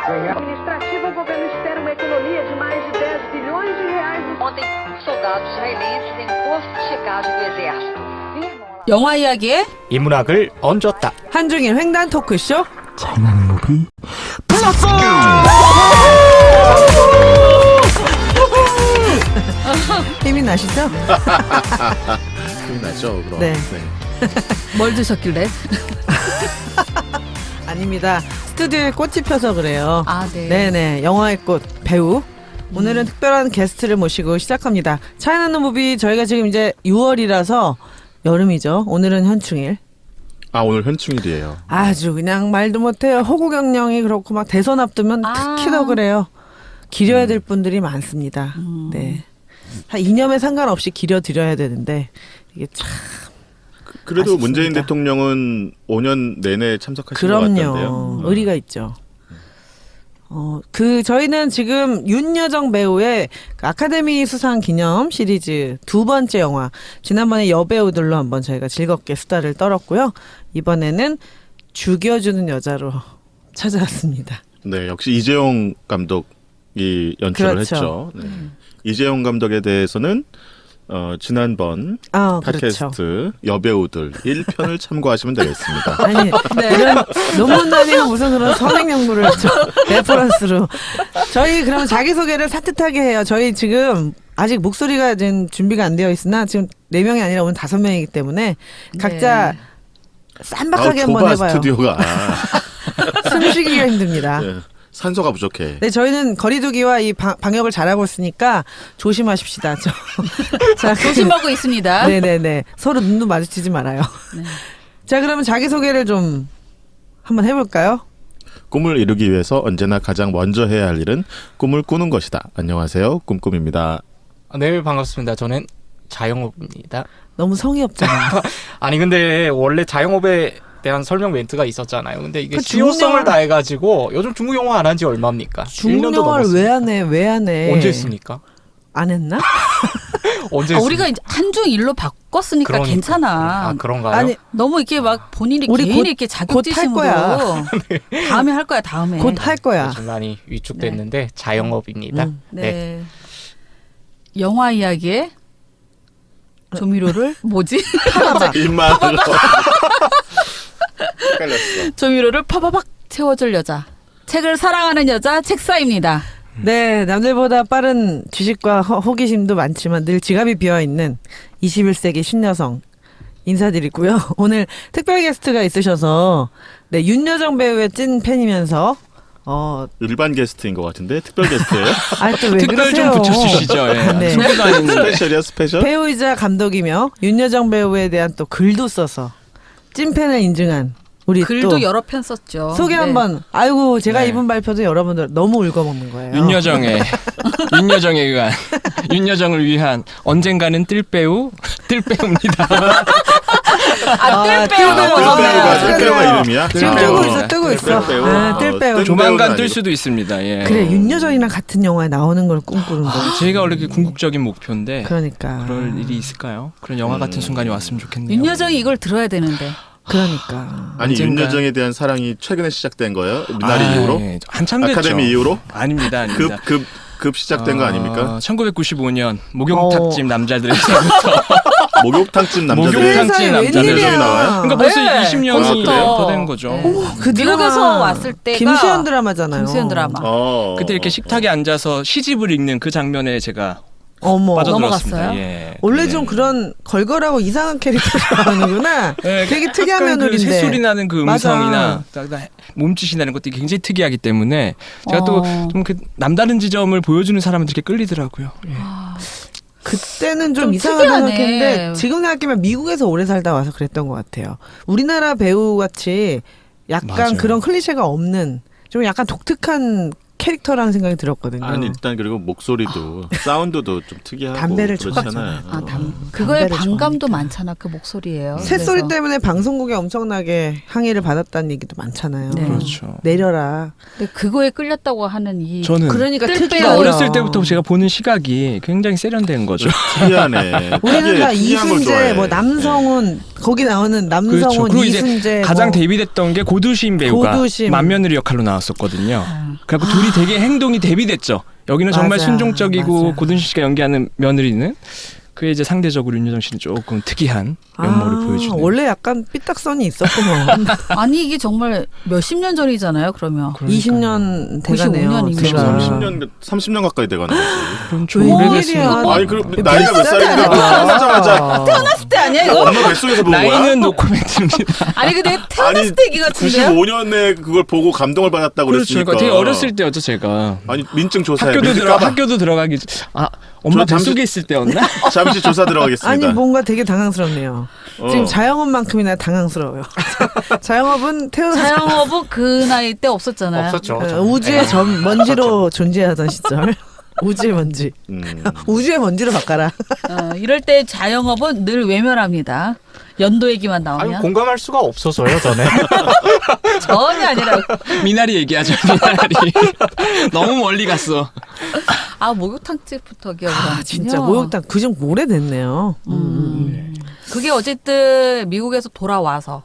Administrativa, o governo espera uma economia de mais de 10 bilhões de reais. Ontem, soldados israelenses em posto de checagem do exército. 영화 이야기에 인문학을 얹었다. 한중일 횡단 토크쇼. 장난 무비 플러스. 힘이 나시죠? 힘 나죠, 그럼. 네. 뭘 드셨길래? 아닙니다. 스튜디오에 꽃이 펴서 그래요. 아, 네. 네네. 영화의 꽃 배우. 오늘은 특별한 게스트를 모시고 시작합니다. 차이나는 무비 저희가 지금 이제 6월이라서 여름이죠. 오늘은 현충일. 아, 오늘 현충일이에요. 아주 그냥 말도 못해요. 호구경영이 그렇고 막 대선 앞두면 특히 더 그래요. 기려야 될 분들이 많습니다. 네. 이념에 상관없이 기려드려야 되는데 이게 참 그래도 아쉽습니다. 문재인 대통령은 5년 내내 참석하신 것 같던데요. 그럼요. 의리가 있죠. 저희는 지금 윤여정 배우의 그 아카데미 수상 기념 시리즈 두 번째 영화. 지난번에 여배우들로 한번 저희가 즐겁게 수다를 떨었고요. 이번에는 죽여주는 여자로 찾아왔습니다. 네, 역시 이재용 감독이 연출을 그렇죠. 했죠. 네. 이재용 감독에 대해서는 지난번 팟캐스트 그렇죠. 여배우들 1편을 참고하시면 되겠습니다. 아니, 이런 논문 단위가 무슨 그런 선행 연구를 레퍼런스로. 저희 그럼 자기소개를 산뜻하게 해요. 저희 지금 아직 목소리가 지금 준비가 안 되어 있으나 지금 4명이 아니라 오늘 5명이기 때문에 각자 쌈박하게 한번 좁아, 해봐요. 스튜디오가. 숨쉬기가 힘듭니다. 네, 산소가 부족해. 네, 저희는 거리두기와 이 방역을 잘하고 있으니까 조심하십시다. 자, 조심하고 있습니다. 네네네. 서로 눈도 마주치지 말아요. 네. 자, 그러면 자기소개를 좀 한번 해볼까요? 꿈을 이루기 위해서 언제나 가장 먼저 해야 할 일은 꿈을 꾸는 것이다. 안녕하세요, 꿈꿈입니다. 네, 반갑습니다. 저는 자영업입니다. 너무 성의 없잖아. 아니 근데 원래 자영업에 대한 설명 멘트가 있었잖아요. 근데 이게 그 실효성을 중국영화- 다해가지고 요즘 중국 영화 안 한 지 얼마입니까? 1년도 중국 영화를 넘었어요. 왜 안 해? 왜 안 해? 언제 했습니까? 안 했나? 언제 우리가 이제 한중 일로 바꿨으니까 그러니까. 괜찮아. 아, 그런가요? 아니, 너무 이렇게 막 본인이 우리 개인이 곧- 이렇게 곧할 자격지심으로 거야. 다음에 할 거야. 다음에. 곧 할 거야. 좀 많이 위축됐는데 자영업입니다. 네. 네. 영화 이야기에 조미료를 뭐지? 입만으로. 헷갈렸어. 조미료를 파바박 채워줄 여자. 책을 사랑하는 여자 책사입니다. 네, 남들보다 빠른 지식과 호기심도 많지만 늘 지갑이 비어있는 21세기 신여성 인사드리고요. 오늘 특별 게스트가 있으셔서 네, 윤여정 배우의 찐 팬이면서 일반 게스트인 것 같은데 특별 게스트예요? 또 왜 특별 그러세요? 좀 붙여주시죠. 예. 네. 친구도 아닌데. 스페셜이야, 스페셜? 배우이자 감독이며 윤여정 배우에 대한 또 글도 써서 찐팬을 인증한 우리 글도 또 여러 편 썼죠. 소개 네. 한번. 아이고 제가 네. 이분 발표도 여러분들 너무 읽어먹는 거예요. 윤여정에 의한 윤여정을 위한 언젠가는 뜰배우입니다. 뜰배우가 이름이야? 지금 뜰배우. 뜨고 있어. 뜰배우. 아, 뜰배우. 조만간 뜰 수도 있습니다. 예. 그래 윤여정이랑 같은 영화에 나오는 걸 꿈꾸는 거. 저희가 원래 그 궁극적인 목표인데 그러니까. 그럴 일이 있을까요? 그런 영화 같은 순간이 왔으면 좋겠네요. 윤여정이 이걸 들어야 되는데. 그러니까. 아니, 언젠가. 윤여정에 대한 사랑이 최근에 시작된 거예요? 미나리 이후로? 예, 한참 됐죠. 아카데미 이후로? 아닙니다. 급 시작된 거 아닙니까? 1995년 목욕탕집 남자들의 시작부터 목욕탕집 남자들. 목욕탕집 세상에 남자들. 웬일이야. 윤여정이 나와요? 그러니까 벌써 네, 20년이 벌써부터. 더 된 거죠. 그 미국에서 드라마 왔을 때가 김수현 드라마잖아요. 김수현 드라마. 그때 이렇게 식탁에 앉아서 시집을 읽는 그 장면에 제가 어머. 빠져들었습니다. 넘어갔어요? 예. 원래 네. 좀 그런 걸걸하고 이상한 캐릭터 좋아하는구나. 네, 되게 특이한 약간 그 며느리인데. 새소리 나는 그 맞아. 음성이나 몸짓이 나는 것들이 굉장히 특이하기 때문에 제가 또 좀 그 남다른 지점을 보여주는 사람들에게 끌리더라고요. 예. 그때는 좀 좀 이상하다 특이하네. 생각했는데 지금 생각하면 미국에서 오래 살다 와서 그랬던 것 같아요. 우리나라 배우 같이 약간 맞아요. 그런 클리셰가 없는 좀 약간 독특한 캐릭터라는 생각이 들었거든요. 아니, 일단 그리고 목소리도 사운드도 좀 특이하고 담배를 그렇잖아요. 그거에 담배를 반감도 많잖아. 그 목소리예요. 새소리 그래서. 때문에 방송국에 엄청나게 항의를 받았다는 얘기도 많잖아요. 네. 그렇죠. 내려라. 근데 그거에 끌렸다고 하는 이 저는 그러니까 뜰 특이해요. 빼요. 어렸을 때부터 제가 보는 시각이 굉장히 세련된 거죠. 특이하네. 우리는 다 특이한 걸 이순재, 좋아해. 뭐 남성훈 거기 나오는 남성훈, 그렇죠. 그리고 이제 이순재 가장 뭐. 데뷔됐던 게 고두심 배우가 고두심. 맏며느리 역할로 나왔었거든요. 그래갖고 둘이 되게 행동이 대비됐죠. 여기는 정말 맞아, 순종적이고 맞아. 고든시 씨가 연기하는 며느리는 그에 이제 상대적으로 윤여정 씨는 조금 특이한 면모를 보여주는. 원래 약간 삐딱선이 있었구먼. 아니 이게 정말 몇십 년 전이잖아요. 그러면. 20년 돼가네요. 95년이면. 제가. 30년 가까이 돼가는 거지. 그럼 좀 웬일이야. 오래됐습니다. 아니 그럼 나이가 몇 살인데 비슷하잖아. 태어나자마자 태어났을 때 아니야 이거? 엄마 뱃속에서 본 거야? 나이는 노코멘트입니다. 아니 근데 태어났을 때 얘기 같은데요? 95년에 그걸 보고 감동을 받았다고 그렇죠. 그랬으니까. 그러니까 되게 어렸을 때였죠 제가. 아니 민증 조사해. 학교도 들어가기 엄마 저 잠시- 뱃속에 있을 때였나? 잠시 조사 들어가겠습니다. 아니 뭔가 되게 당황스럽네요. 지금 자영업만큼이나 당황스러워요. 자영업은 태어나서 자영업은 그 나이 때 없었잖아요. 없었죠. 우주의 먼지로 존재하던 시절. 우주의 먼지. 우주의 먼지로 바꿔라. 이럴 때 자영업은 늘 외면합니다. 연도 얘기만 아니 나오면 공감할 수가 없어서요 저는. 전혀 아니라고. 미나리 얘기하죠. 미나리. 너무 멀리 갔어. 목욕탕집부터 기억을 하는군요. 진짜 목욕탕 그중 오래됐네요. 그게 어쨌든 미국에서 돌아와서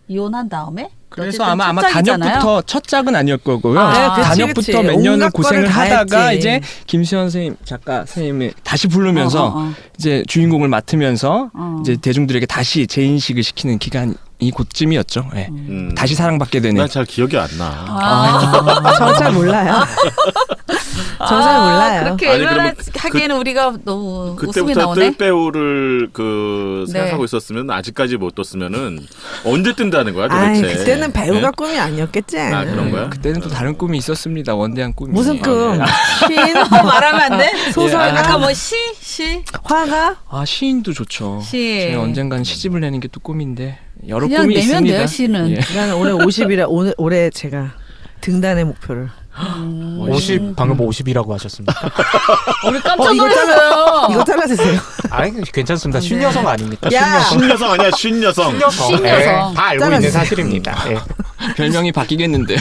이혼한 다음에 그래서 어쨌든 아마 첫 짝이잖아요. 단역부터 첫 짝은 아닐 거고요. 그치, 단역부터 그치. 몇 년을 온갖 고생을 거를 다 하다가 했지. 이제 김수현 선생님 작가 선생님이 다시 부르면서 이제 주인공을 맡으면서 이제 대중들에게 다시 재인식을 시키는 기간이 그쯤이었죠. 예. 다시 사랑받게 되는. 난 잘 기억이 안 나. 저 잘 몰라요. 저 잘 몰라요. 그렇게 아니, 그러면 하기에는 우리가 너무 웃음이 그때부터 나오네. 뜰배우를 네. 생각하고 있었으면 아직까지 못 떴으면은 언제 뜬다는 거야 아이, 도대체? 그때는 배우가 네? 꿈이 아니었겠지. 아 그런 거야? 그때는 또 다른 꿈이 있었습니다. 원대한 꿈이. 무슨 꿈? 신? 말하면 안 돼? 소설가? 아까 뭐 시? 화가? 시인도 좋죠. 시. 제가 언젠가는 시집을 내는 게 또 꿈인데 여러 그냥 꿈이 내면 있습니다. 돼요, 시는. 예. 나는 올해 50이라 올해 제가 등단의 목표를. 50 방금 50이라고 하셨습니다. 우리 깜짝 이거 놀랐어요. 이거 잘라주세요. 아니 괜찮습니다. 쉰여성 아닙니까? 야! 신여성 아니야 신여성. 쉰여성. 쉰여성. 예, 다 알고 있는 잘라주세요. 사실입니다. 예. 별명이 바뀌겠는데요.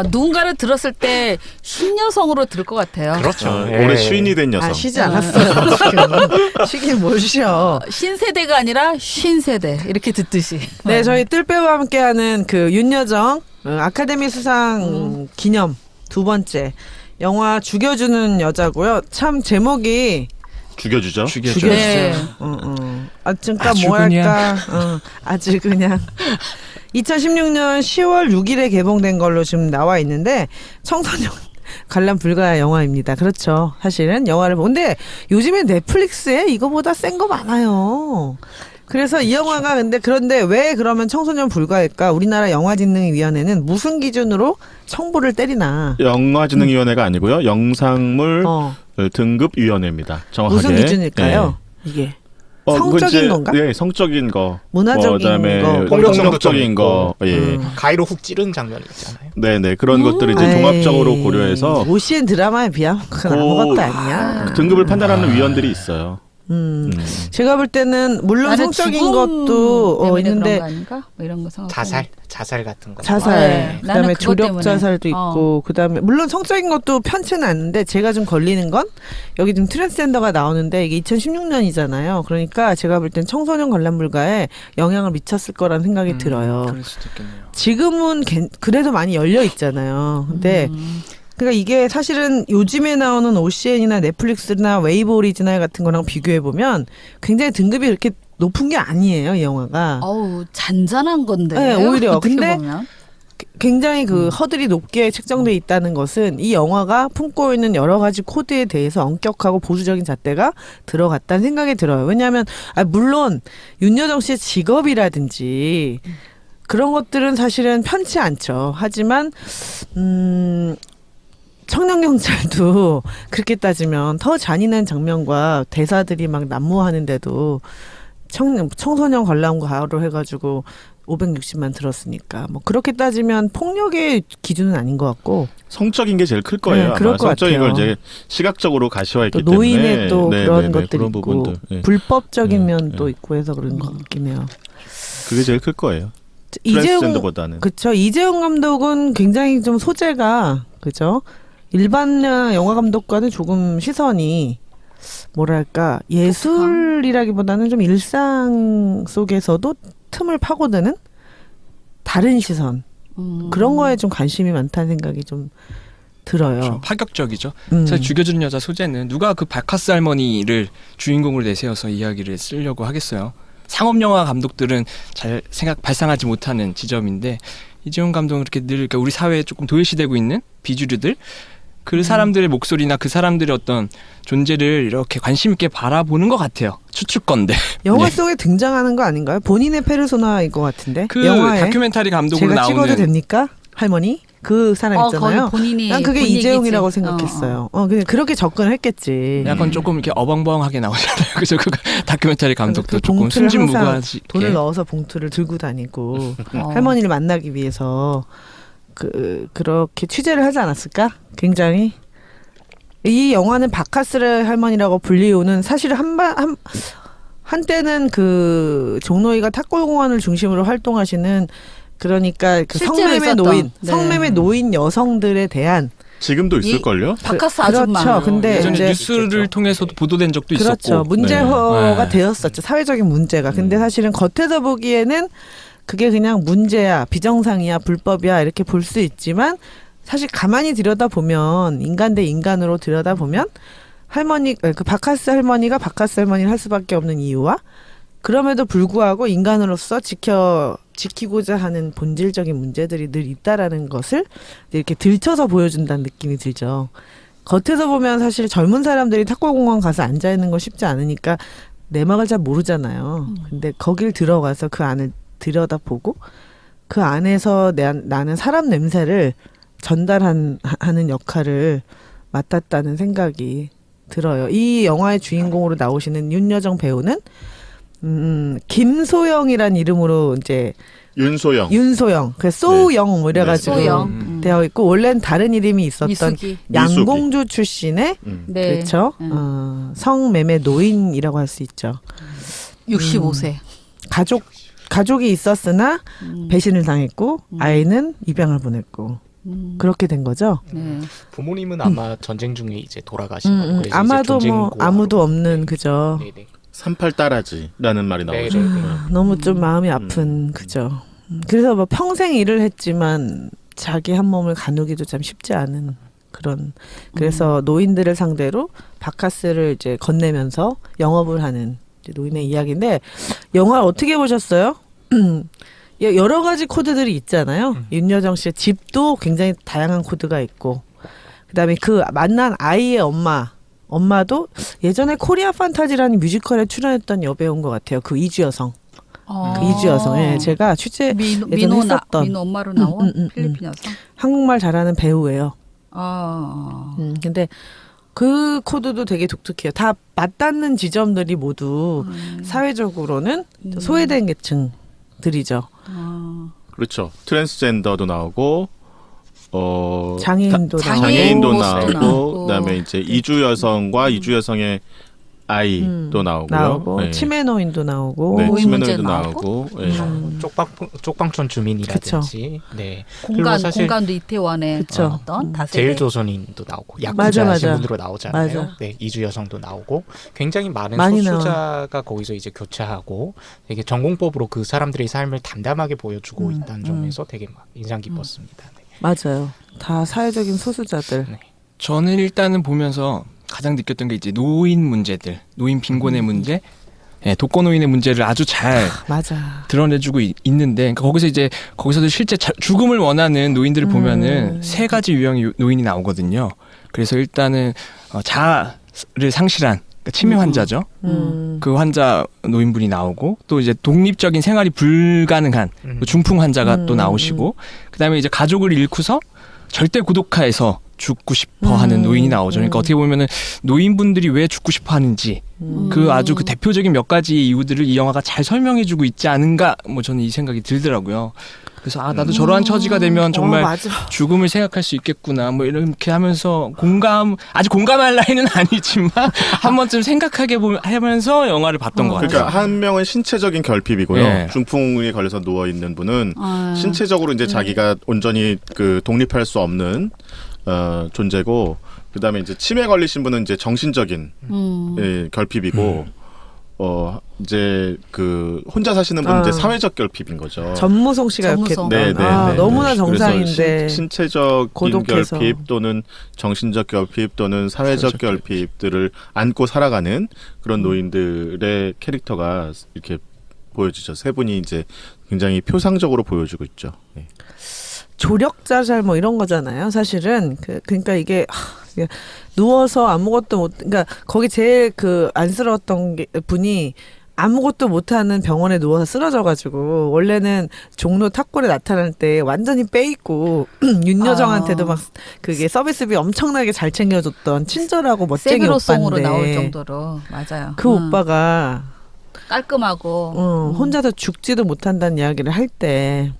누군가를 들었을 때 신여성으로 들을 것 같아요. 그렇죠. 예. 올해 쉰이 된 여성. 쉬지 않았어요. 지금. 쉬긴 뭘 쉬어. 신세대가 아니라 쉰세대 이렇게 듣듯이. 네, 저희 뜰배우와 함께하는 그 윤여정 아카데미 수상 기념 두 번째 영화 죽여주는 여자고요. 참 제목이 죽여주죠. 죽여줘. 네. 아침까 아주 뭐랄까 아주 그냥 2016년 10월 6일에 개봉된 걸로 지금 나와 있는데 청소년 관람 불가 영화입니다. 그렇죠. 사실은 영화를 보는데 요즘에 넷플릭스에 이거보다 센 거 많아요. 그래서 이 영화가 그런데 왜 그러면 청소년 불가일까? 우리나라 영화진흥위원회는 무슨 기준으로 청부를 때리나? 영화진흥위원회가 아니고요. 영상물 등급위원회입니다. 정확하게. 무슨 기준일까요? 이게 성적인 건가? 네, 성적인 거. 문화적인 그다음에 거. 폭력적인 거. 예. 가위로 훅 찌르는 장면 있잖아요. 네네 그런 것들을 이제 종합적으로 고려해서 OCN 드라마에 비하면 그건 아무것도 아니야. 등급을 판단하는 위원들이 있어요. 제가 볼 때는 물론 나는 성적인 죽음 것도 때문에 있는데 그런 거 아닌가? 뭐 이런 거 생각. 자살 같은 거. 자살, 네, 그다음에 나는 그것 조력 때문에. 자살도 있고, 그다음에 물론 성적인 것도 편치는 않는데 제가 좀 걸리는 건 여기 지금 트랜스젠더가 나오는데 이게 2016년이잖아요. 그러니까 제가 볼 땐 청소년 관람 불가에 영향을 미쳤을 거라는 생각이 들어요. 그럴 수도 있겠네요. 지금은 그래도 많이 열려 있잖아요. 근데 그러니까 이게 사실은 요즘에 나오는 OCN이나 넷플릭스나 웨이브 오리지널 같은 거랑 비교해 보면 굉장히 등급이 그렇게 높은 게 아니에요, 이 영화가. 잔잔한 건데. 네, 오히려. 어떻게 근데 보면. 굉장히 그 허들이 높게 책정돼 있다는 것은 이 영화가 품고 있는 여러 가지 코드에 대해서 엄격하고 보수적인 잣대가 들어갔다는 생각이 들어요. 왜냐하면 물론 윤여정 씨의 직업이라든지 그런 것들은 사실은 편치 않죠. 하지만 청년경찰도 그렇게 따지면 더 잔인한 장면과 대사들이 막 난무하는데도 청소년 관람가로 해가지고 560만 들었으니까 뭐 그렇게 따지면 폭력의 기준은 아닌 것 같고 성적인 게 제일 클 거예요. 네, 그럴 아마 것 성적인 같아요. 걸 이제 시각적으로 가시화했기 또 때문에 노인의 또 네, 그런 네, 네, 것들이 그런 있고 부분들. 네. 불법적인 네, 면도 네. 있고 해서 그런 것 같긴 해요. 그게 제일 클 거예요. 이재용 트랜스젠더보다는. 그렇죠. 이재용 감독은 굉장히 좀 소재가 그죠. 일반 영화 감독과는 조금 시선이 뭐랄까 예술이라기보다는 좀 일상 속에서도 틈을 파고드는 다른 시선. 그런 거에 좀 관심이 많다는 생각이 좀 들어요. 좀 파격적이죠. 음. 사실 죽여주는 여자 소재는 누가 그 바카스 할머니를 주인공으로 내세워서 이야기를 쓰려고 하겠어요. 상업영화 감독들은 잘 발상하지 못하는 지점인데 이재용 감독은 그렇게 늘 그러니까 우리 사회에 조금 도외시되고 있는 비주류들 그 사람들의 목소리나 그 사람들의 어떤 존재를 이렇게 관심 있게 바라보는 것 같아요. 추측건데. 영화 네. 속에 등장하는 거 아닌가요? 본인의 페르소나일 것 같은데. 그 영화에 다큐멘터리 감독으로 제가 찍어도 나오는 됩니까? 할머니? 그 사람 있잖아요. 거기 본인이 난 그게 본 이재용이라고 얘기지. 생각했어요. 그냥 그렇게 접근을 했겠지. 약간 조금 이렇게 어벙벙하게 나오잖아요. 그래서 그 다큐멘터리 감독도 그 조금 봉투를 순진무구하지. 돈을 넣어서 봉투를 들고 다니고 어. 할머니를 만나기 위해서 그렇게 취재를 하지 않았을까? 굉장히 이 영화는 바카스를 할머니라고 불리우는 사실 한때는 그 종로이가 탁골공원을 중심으로 활동하시는 그러니까 그 실제로 성매매 있었던, 노인 네. 성매매 노인 여성들에 대한 지금도 있을걸요? 바카스 아줌마. 그렇죠. 근데 예전에 이제 뉴스를 통해서도 보도된 적도 그렇죠. 있었고. 문제화가 네. 되었었죠. 사회적인 문제가. 근데 사실은 겉에서 보기에는 그게 그냥 문제야, 비정상이야, 불법이야 이렇게 볼 수 있지만 사실 가만히 들여다보면 인간 대 인간으로 들여다보면 할머니 그 바카스 할머니가 바카스 할머니를 할 수밖에 없는 이유와 그럼에도 불구하고 인간으로서 지키고자 하는 본질적인 문제들이 늘 있다라는 것을 이렇게 들춰서 보여준다는 느낌이 들죠. 겉에서 보면 사실 젊은 사람들이 탁골공원 가서 앉아 있는 거 쉽지 않으니까 내막을 잘 모르잖아요. 근데 거길 들어가서 그 안을 들여다보고 그 안에서 나는 사람 냄새를 전달하는 역할을 맡았다는 생각이 들어요. 이 영화의 주인공으로 나오시는 윤여정 배우는 김소영이란 이름으로 이제 윤소영, 그 소영 이래가지고 소영. 되어 있고 원래는 다른 이름이 있었던 미숙이. 양공주 출신의 네. 그렇죠. 성매매 노인이라고 할 수 있죠. 65세. 가족이 있었으나 배신을 당했고 아이는 입양을 보냈고 그렇게 된 거죠. 네. 부모님은 아마 전쟁 중에 이제 돌아가신 거고 그래서 아마도 이제 뭐 전쟁고아로. 아무도 없는 그죠. 네네. 38따라지라는 말이 나오죠. 네네. 너무 좀 마음이 아픈 그죠. 그래서 뭐 평생 일을 했지만 자기 한 몸을 가누기도 참 쉽지 않은 그런. 그래서 노인들을 상대로 바카스를 이제 건네면서 영업을 하는 이제 노인의 이야기인데 영화 어떻게 보셨어요? 여러 가지 코드들이 있잖아요. 윤여정 씨의 집도 굉장히 다양한 코드가 있고 그다음에 그 만난 아이의 엄마도 예전에 코리아 판타지라는 뮤지컬에 출연했던 여배우인 것 같아요. 그 이주 여성. 그 이주 여성. 예, 제가 취재 예전에 했었던 민호 엄마로 나온 필리핀 여성. 한국말 잘하는 배우예요. 근데 그 코드도 되게 독특해요. 다 맞닿는 지점들이 모두 사회적으로는 소외된 계층들이죠. 그렇죠. 트랜스젠더도 나오고 장애인도 장애인도 나오고, 나오고 그다음에 이제 이주 여성과 이주 여성의 아이도 나오고요. 네. 치매 노인도 나오고 네, 노인 치매 문제 노인도 나오고. 나오고. 네. 쪽방촌 주민이라든지 네. 공간도 이태원에 그쵸. 어떤 다세대. 제일조선인도 나오고 맞아. 야쿠자 신분으로 나오잖아요. 맞아. 네, 이주 여성도 나오고 굉장히 많은 많이 소수자가 거기서 이제 교차하고 되게 전공법으로 그 사람들의 삶을 담담하게 보여주고 있다는 점에서 되게 막 인상 깊었습니다. 네. 맞아요. 다 사회적인 소수자들. 네. 저는 일단은 보면서 가장 느꼈던 게 이제 노인 문제들, 노인 빈곤의 문제, 예, 독거노인의 문제를 아주 잘 맞아. 드러내주고 있는데 그러니까 거기서도 실제 죽음을 원하는 노인들을 보면은 세 가지 유형의 노인이 나오거든요. 그래서 일단은 자아를 상실한 그러니까 치매 환자죠. 그 환자 노인분이 나오고 또 이제 독립적인 생활이 불가능한 중풍 환자가 또 나오시고 그다음에 이제 가족을 잃고서 절대 고독화해서 죽고 싶어 하는 노인이 나오죠. 그러니까 어떻게 보면은 노인분들이 왜 죽고 싶어 하는지 그 아주 그 대표적인 몇 가지 이유들을 이 영화가 잘 설명해주고 있지 않은가 뭐 저는 이 생각이 들더라고요. 그래서 나도 저러한 처지가 되면 정말 맞아. 죽음을 생각할 수 있겠구나 뭐 이렇게 하면서 아직 공감할 나이는 아니지만 한 번쯤 생각하게 하면서 영화를 봤던 것 같아요. 그러니까 한 명은 신체적인 결핍이고요. 네. 중풍에 걸려서 누워 있는 분은 신체적으로 이제 자기가 온전히 그 독립할 수 없는 존재고, 그다음에 이제 치매 걸리신 분은 이제 정신적인 결핍이고, 이제 그 혼자 사시는 분 이제 아. 사회적 결핍인 거죠. 전무송 씨가 전무송. 이렇게 너무나 정상인데 신체적인 고독해서. 결핍 또는 정신적 결핍 또는 사회적 결핍들을 안고 살아가는 그런 노인들의 캐릭터가 이렇게 보여지죠. 세 분이 이제 굉장히 표상적으로 보여주고 있죠. 네. 조력자살 뭐 이런 거잖아요. 사실은 그러니까 이게 누워서 아무것도 못, 그러니까 거기 제일 그 안쓰러웠던 분이 아무것도 못하는 병원에 누워서 쓰러져가지고 원래는 종로 탑골에 나타날 때 완전히 빼있고 윤여정한테도 막 그게 서비스비 엄청나게 잘 챙겨줬던 친절하고 멋쟁이 세비로송으로 오빠인데 나올 정도로 맞아요. 그 오빠가 깔끔하고 혼자서 죽지도 못한다는 이야기를 할 때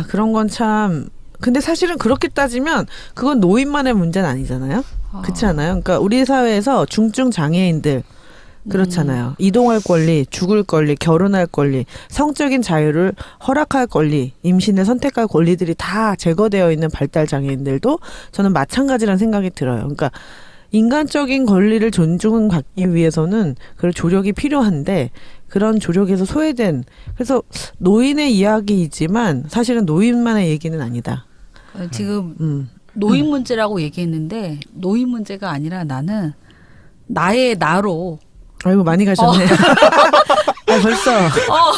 그런 건 참 근데 사실은 그렇게 따지면 그건 노인만의 문제는 아니잖아요. 그렇지 않아요? 그러니까 우리 사회에서 중증 장애인들 그렇잖아요. 이동할 권리, 죽을 권리, 결혼할 권리, 성적인 자유를 허락할 권리, 임신을 선택할 권리들이 다 제거되어 있는 발달 장애인들도 저는 마찬가지라는 생각이 들어요. 그러니까 인간적인 권리를 존중받기 위해서는 그런 조력이 필요한데 그런 조력에서 소외된 그래서 노인의 이야기이지만 사실은 노인만의 얘기는 아니다. 지금 노인 문제라고 얘기했는데 노인 문제가 아니라 나는 나의 나로 아이고 많이 가셨네. 벌써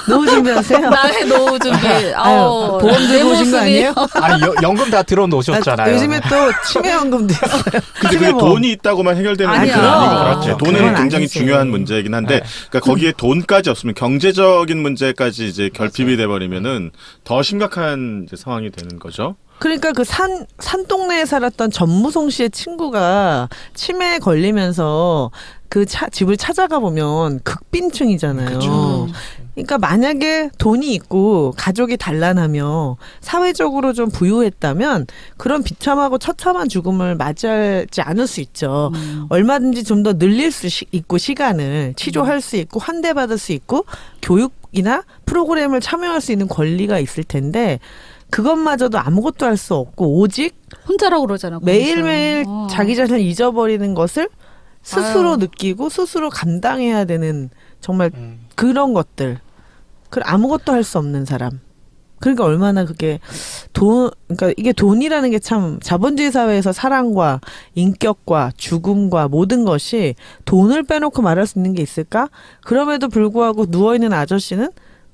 노후 준비하세요. 나의 노후 준비. 보험 들고 오신 거 아니에요? 아니 연금 다 들어놓으셨잖아요. 요즘에 또 치매연금도 있어요. 근데 그게 돈이 있다고만 해결되는 아니야. 문제는 아닌 것 그렇죠. 같아요. 돈은 그건 굉장히 아니지. 중요한 문제이긴 한데, 그러니까 거기에 돈까지 없으면 경제적인 문제까지 이제 결핍이 돼버리면은 더 심각한 이제 상황이 되는 거죠. 그러니까 그 산동네에 살았던 전무송 씨의 친구가 치매에 걸리면서 그 집을 찾아가 보면 극빈층이잖아요. 그러니까 만약에 돈이 있고 가족이 단란하며 사회적으로 좀 부유했다면 그런 비참하고 처참한 죽음을 맞이하지 않을 수 있죠. 얼마든지 좀 더 늘릴 수 있고 시간을 치료할 수 있고 환대받을 수 있고 교육이나 프로그램을 참여할 수 있는 권리가 있을 텐데 그것마저도 아무것도 할 수 없고 오직 혼자라고 그러잖아. 매일매일 거기서. 자기 자신을 잊어버리는 것을 스스로 느끼고 스스로 감당해야 되는 정말 그런 것들. 아무것도 할 수 없는 사람. 그러니까 얼마나 그게 그러니까 이게 돈이라는 게 참 자본주의 사회에서 사랑과 인격과 죽음과 모든 것이 돈을 빼놓고 말할 수 있는 게 있을까? 그럼에도 불구하고 누워있는 아저씨는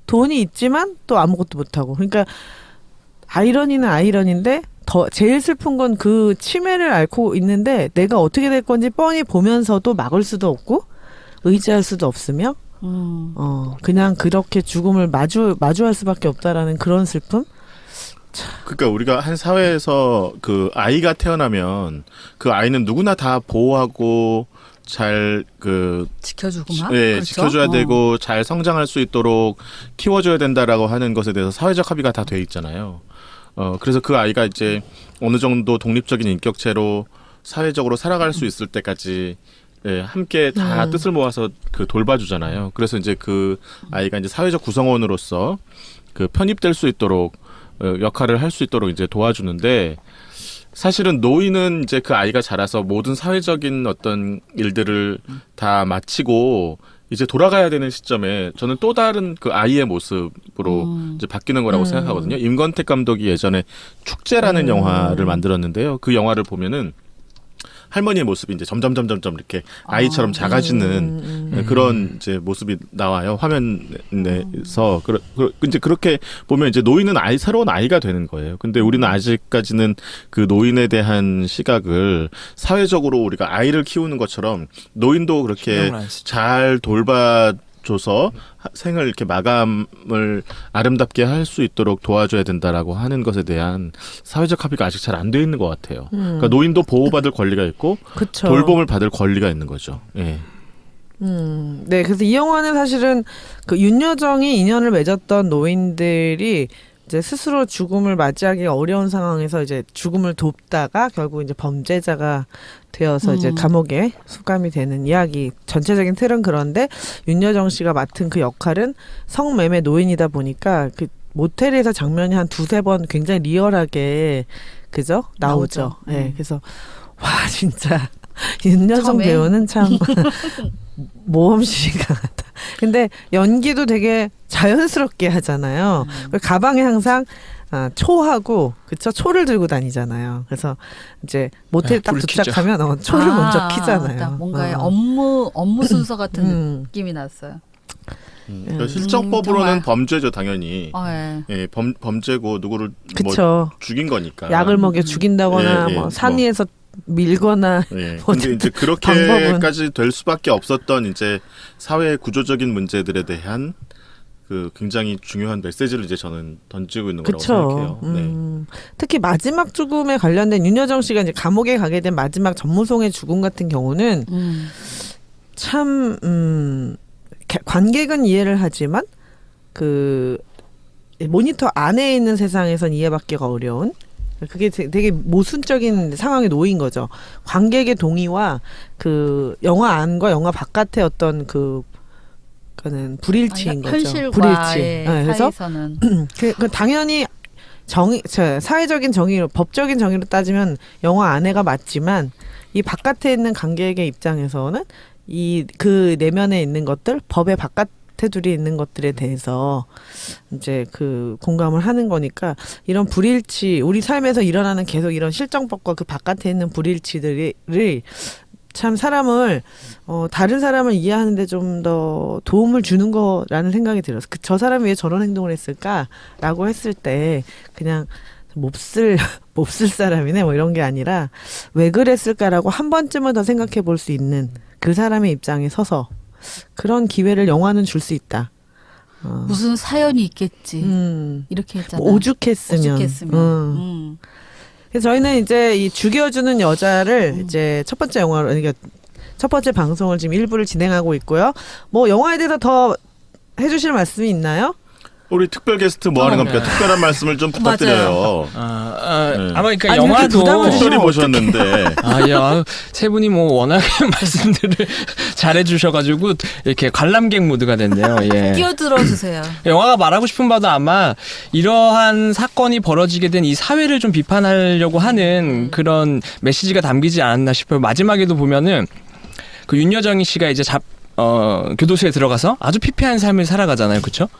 돈이 있지만 또 아무것도 못하고. 그러니까 아이러니는 아이러니인데 제일 슬픈 건 그 치매를 앓고 있는데 내가 어떻게 될 건지 뻔히 보면서도 막을 수도 없고 의지할 수도 없으며 그냥 그렇게 죽음을 마주할 수밖에 없다라는 그런 슬픔? 그러니까 우리가 한 사회에서 그 아이가 태어나면 그 아이는 누구나 다 보호하고 잘 지켜주고 막 그렇죠? 지켜줘야 되고 잘 성장할 수 있도록 키워줘야 된다라고 하는 것에 대해서 사회적 합의가 다 돼 있잖아요. 그래서 그 아이가 이제 어느 정도 독립적인 인격체로 사회적으로 살아갈 수 있을 때까지 함께 다 뜻을 모아서 돌봐주잖아요. 그래서 이제 그 아이가 이제 사회적 구성원으로서 편입될 수 있도록 역할을 할 수 있도록 이제 도와주는데 사실은 노인은 이제 그 아이가 자라서 모든 사회적인 어떤 일들을 다 마치고 이제 돌아가야 되는 시점에 저는 또 다른 그 아이의 모습으로 이제 바뀌는 거라고 생각하거든요. 임권택 감독이 예전에 축제라는 영화를 만들었는데요. 그 영화를 보면은 할머니의 모습이 이제 점점 이렇게 아이처럼 작아지는 그런 이제 모습이 나와요. 화면에서. 이제 그렇게 보면 이제 노인은 새로운 아이가 되는 거예요. 근데 우리는 아직까지는 그 노인에 대한 시각을 사회적으로 우리가 아이를 키우는 것처럼 노인도 그렇게 잘 돌봐줘서 생을 이렇게 마감을 아름답게 할 수 있도록 도와줘야 된다라고 하는 것에 대한 사회적 합의가 아직 잘 안 돼 있는 것 같아요. 그러니까 노인도 보호받을 권리가 있고 그쵸. 돌봄을 받을 권리가 있는 거죠. 예. 네, 그래서 이 영화는 사실은 그 윤여정이 인연을 맺었던 노인들이 이제 스스로 죽음을 맞이하기가 어려운 상황에서 이제 죽음을 돕다가 결국 이제 범죄자가 되어서 이제 감옥에 수감이 되는 이야기. 전체적인 틀은 그런데 윤여정 씨가 맡은 그 역할은 성매매 노인이다 보니까 그 모텔에서 장면이 한 2-3번 굉장히 리얼하게 그죠? 나오죠. 네, 그래서 와 진짜 윤여정 처음에. 배우는 참 모험심이 강하다. 근데 연기도 되게 자연스럽게 하잖아요. 그리고 가방에 항상 초하고 그쵸 초를 들고 다니잖아요. 그래서 이제 모텔 딱 불을 도착하면 초를 먼저 키잖아요. 딱 뭔가의 어. 업무 순서 같은 느낌이 났어요. 그러니까 실정법으로는 정말. 범죄죠 당연히. 예. 예, 범죄고 누구를 뭐 그쵸. 죽인 거니까. 약을 먹여 죽인다거나 예, 예, 뭐 산 위에서 밀거나 예. 뭐 근데 이제 방법은. 그렇게까지 될 수밖에 없었던 이제 사회 구조적인 문제들에 대한 그 굉장히 중요한 메시지를 이제 저는 던지고 있는 거라고 그쵸. 생각해요. 네. 특히 마지막 죽음에 관련된 윤여정 씨가 이제 감옥에 가게 된 마지막 전무송의 죽음 같은 경우는 참 관객은 이해를 하지만 그 모니터 안에 있는 세상에선 이해받기가 어려운 그게 되게 모순적인 상황에 놓인 거죠. 관객의 동의와 그 영화 안과 영화 바깥의 어떤 그는 불일치인 거죠. 현실과의 그래서 사이에서는 그 당연히 사회적인 정의로 법적인 정의로 따지면 영화 안에가 맞지만 이 바깥에 있는 관객의 입장에서는 이 그 내면에 있는 것들 법의 바깥에 둘이 있는 것들에 대해서 이제 그 공감을 하는 거니까 이런 불일치 우리 삶에서 일어나는 계속 이런 실정법과 그 바깥에 있는 불일치들이 참 사람을 다른 사람을 이해하는데 좀 더 도움을 주는 거라는 생각이 들어서 저 사람이 왜 저런 행동을 했을까라고 했을 때 그냥 몹쓸 사람이네 뭐 이런 게 아니라 왜 그랬을까라고 한 번쯤은 더 생각해 볼 수 있는 그 사람의 입장에 서서 그런 기회를 영화는 줄 수 있다. 무슨 사연이 있겠지. 이렇게 했잖아요. 뭐 오죽했으면. 그래서 저희는 이제 이 죽여주는 여자를 이제 첫 번째 영화로 그러니까 첫 번째 방송을 지금 일부를 진행하고 있고요. 뭐 영화에 대해서 더 해주실 말씀이 있나요? 우리 특별 게스트 뭐 하는 겁니까? 특별한 말씀을 좀 부탁드려요. 네. 아마 그러니까 아니, 이렇게 부담을 영화도 주시면 특별히 모셨는데. 세 분이 뭐 워낙에 말씀들을 잘해 주셔가지고 이렇게 관람객 모드가 됐네요. 예. 끼어들어 주세요. 영화가 말하고 싶은 바도 아마 이러한 사건이 벌어지게 된 이 사회를 좀 비판하려고 하는 그런 메시지가 담기지 않았나 싶어요. 마지막에도 보면은 그 윤여정 씨가 이제 교도소에 들어가서 아주 피폐한 삶을 살아가잖아요, 그렇죠?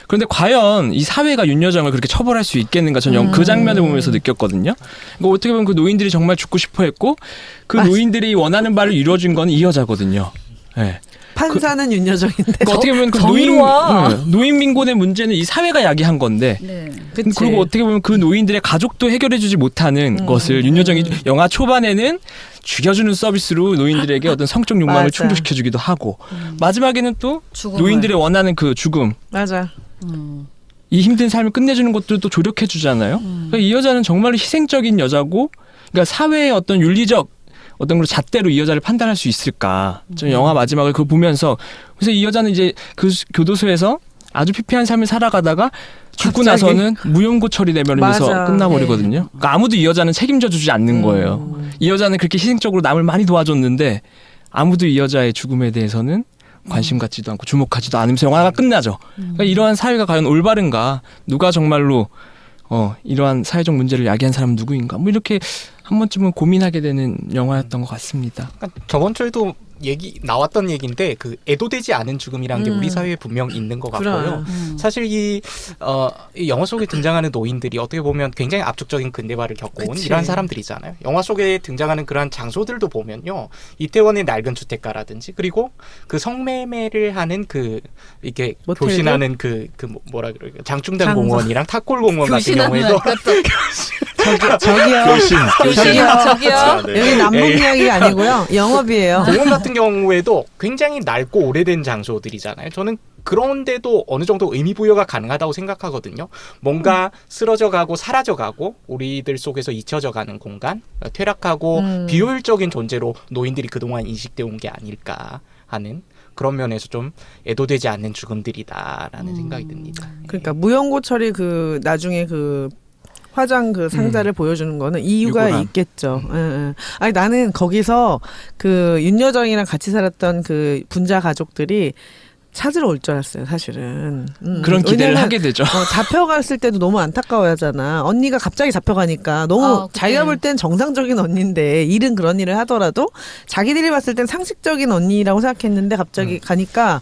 그런데 과연 이 사회가 윤여정을 그렇게 처벌할 수 있겠는가 저는 그 장면을 보면서 느꼈거든요. 그러니까 어떻게 보면 그 노인들이 정말 죽고 싶어 했고 그 노인들이 원하는 바를 이루어준 건 이 여자거든요. 네. 판사는 윤여정인데. 그러니까 어떻게 보면 그 노인 민곤의 문제는 이 사회가 야기한 건데 네. 그리고 어떻게 보면 그 노인들의 가족도 해결해주지 못하는 것을 윤여정이 영화 초반에는 죽여주는 서비스로 노인들에게 어떤 성적 욕망을 맞아. 충족시켜주기도 하고 마지막에는 또 죽음을. 노인들의 원하는 그 죽음 맞아. 이 힘든 삶을 끝내주는 것들도 또 조력해주잖아요. 그러니까 이 여자는 정말로 희생적인 여자고 그러니까 사회의 어떤 윤리적 어떤 그런 잣대로 이 여자를 판단할 수 있을까. 저 영화 마지막을 그거 보면서 그래서 이 여자는 이제 그 교도소에서 아주 피폐한 삶을 살아가다가 죽고 갑자기? 나서는 무용고 처리되면서 맞아. 끝나버리거든요. 그러니까 아무도 이 여자는 책임져 주지 않는 거예요. 이 여자는 그렇게 희생적으로 남을 많이 도와줬는데 아무도 이 여자의 죽음에 대해서는 관심 갖지도 않고 주목하지도 않으면서 영화가 끝나죠. 그러니까 이러한 사회가 과연 올바른가? 누가 정말로 이러한 사회적 문제를 야기한 사람은 누구인가? 뭐 이렇게 한 번쯤은 고민하게 되는 영화였던 것 같습니다. 그러니까 저번 주에도 나왔던 얘기인데 그 애도되지 않은 죽음이라는 게 우리 사회에 분명 있는 것 같고요. 사실 이 영화 속에 등장하는 노인들이 어떻게 보면 굉장히 압축적인 근대화를 겪어온 그치. 이러한 사람들이잖아요. 영화 속에 등장하는 그러한 장소들도 보면요, 이태원의 낡은 주택가라든지 그리고 그 성매매를 하는 그 이렇게 모텔들? 교신하는 뭐라 그럴까 장충당 공원이랑 탁골 공원 같은 교신하는 경우에도 저기요. 저기요. 아, 네. 여기 남북 이야기가 아니고요. 영업이에요. 공원 같은 경우에도 굉장히 낡고 오래된 장소들이잖아요. 저는 그런데도 어느 정도 의미 부여가 가능하다고 생각하거든요. 뭔가 쓰러져가고 사라져가고 우리들 속에서 잊혀져가는 공간, 퇴락하고 비효율적인 존재로 노인들이 그동안 인식되어 온 게 아닐까 하는 그런 면에서 좀 애도되지 않는 죽음들이다라는 생각이 듭니다. 그러니까 무용고철이 나중에 화장 상자를 보여주는 거는 이유가 유골함. 있겠죠. 아니 나는 거기서 윤여정이랑 같이 살았던 그 분자 가족들이 찾으러 올 줄 알았어요, 사실은. 그런 기대를 왜냐면, 하게 되죠. 잡혀갔을 때도 너무 안타까워하잖아. 언니가 갑자기 잡혀가니까 너무 그때. 자기가 볼 땐 정상적인 언니인데 일은 그런 일을 하더라도 자기들이 봤을 땐 상식적인 언니라고 생각했는데 갑자기 가니까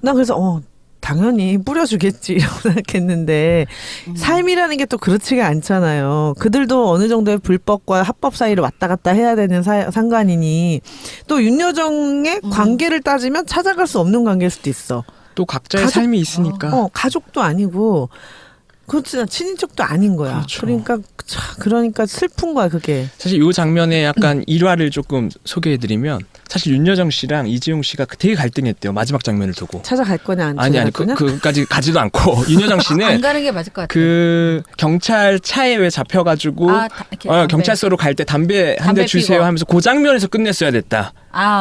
나 그래서 당연히 뿌려주겠지라고 생각했는데 삶이라는 게 또 그렇지가 않잖아요. 그들도 어느 정도의 불법과 합법 사이를 왔다 갔다 해야 되는 상관이니 또 윤여정의 관계를 따지면 찾아갈 수 없는 관계일 수도 있어. 또 각자의 삶이 있으니까. 가족도 아니고 그렇지 친인척도 아닌 거야. 그렇죠. 그러니까 슬픈 거야 그게. 사실 이 장면에 약간 일화를 조금 소개해드리면 사실 윤여정 씨랑 이지용 씨가 되게 갈등했대요. 마지막 장면을 두고. 찾아갈 거냐 안 아니 찾아갈 거냐? 그까지 가지도 않고 윤여정 안 씨는 가는 게 맞을 것 같아요. 그 경찰 차에 왜 잡혀가지고 이렇게 담배. 경찰서로 갈 때 담배 한 대 담배 주세요 피고. 하면서 그 장면에서 끝냈어야 됐다.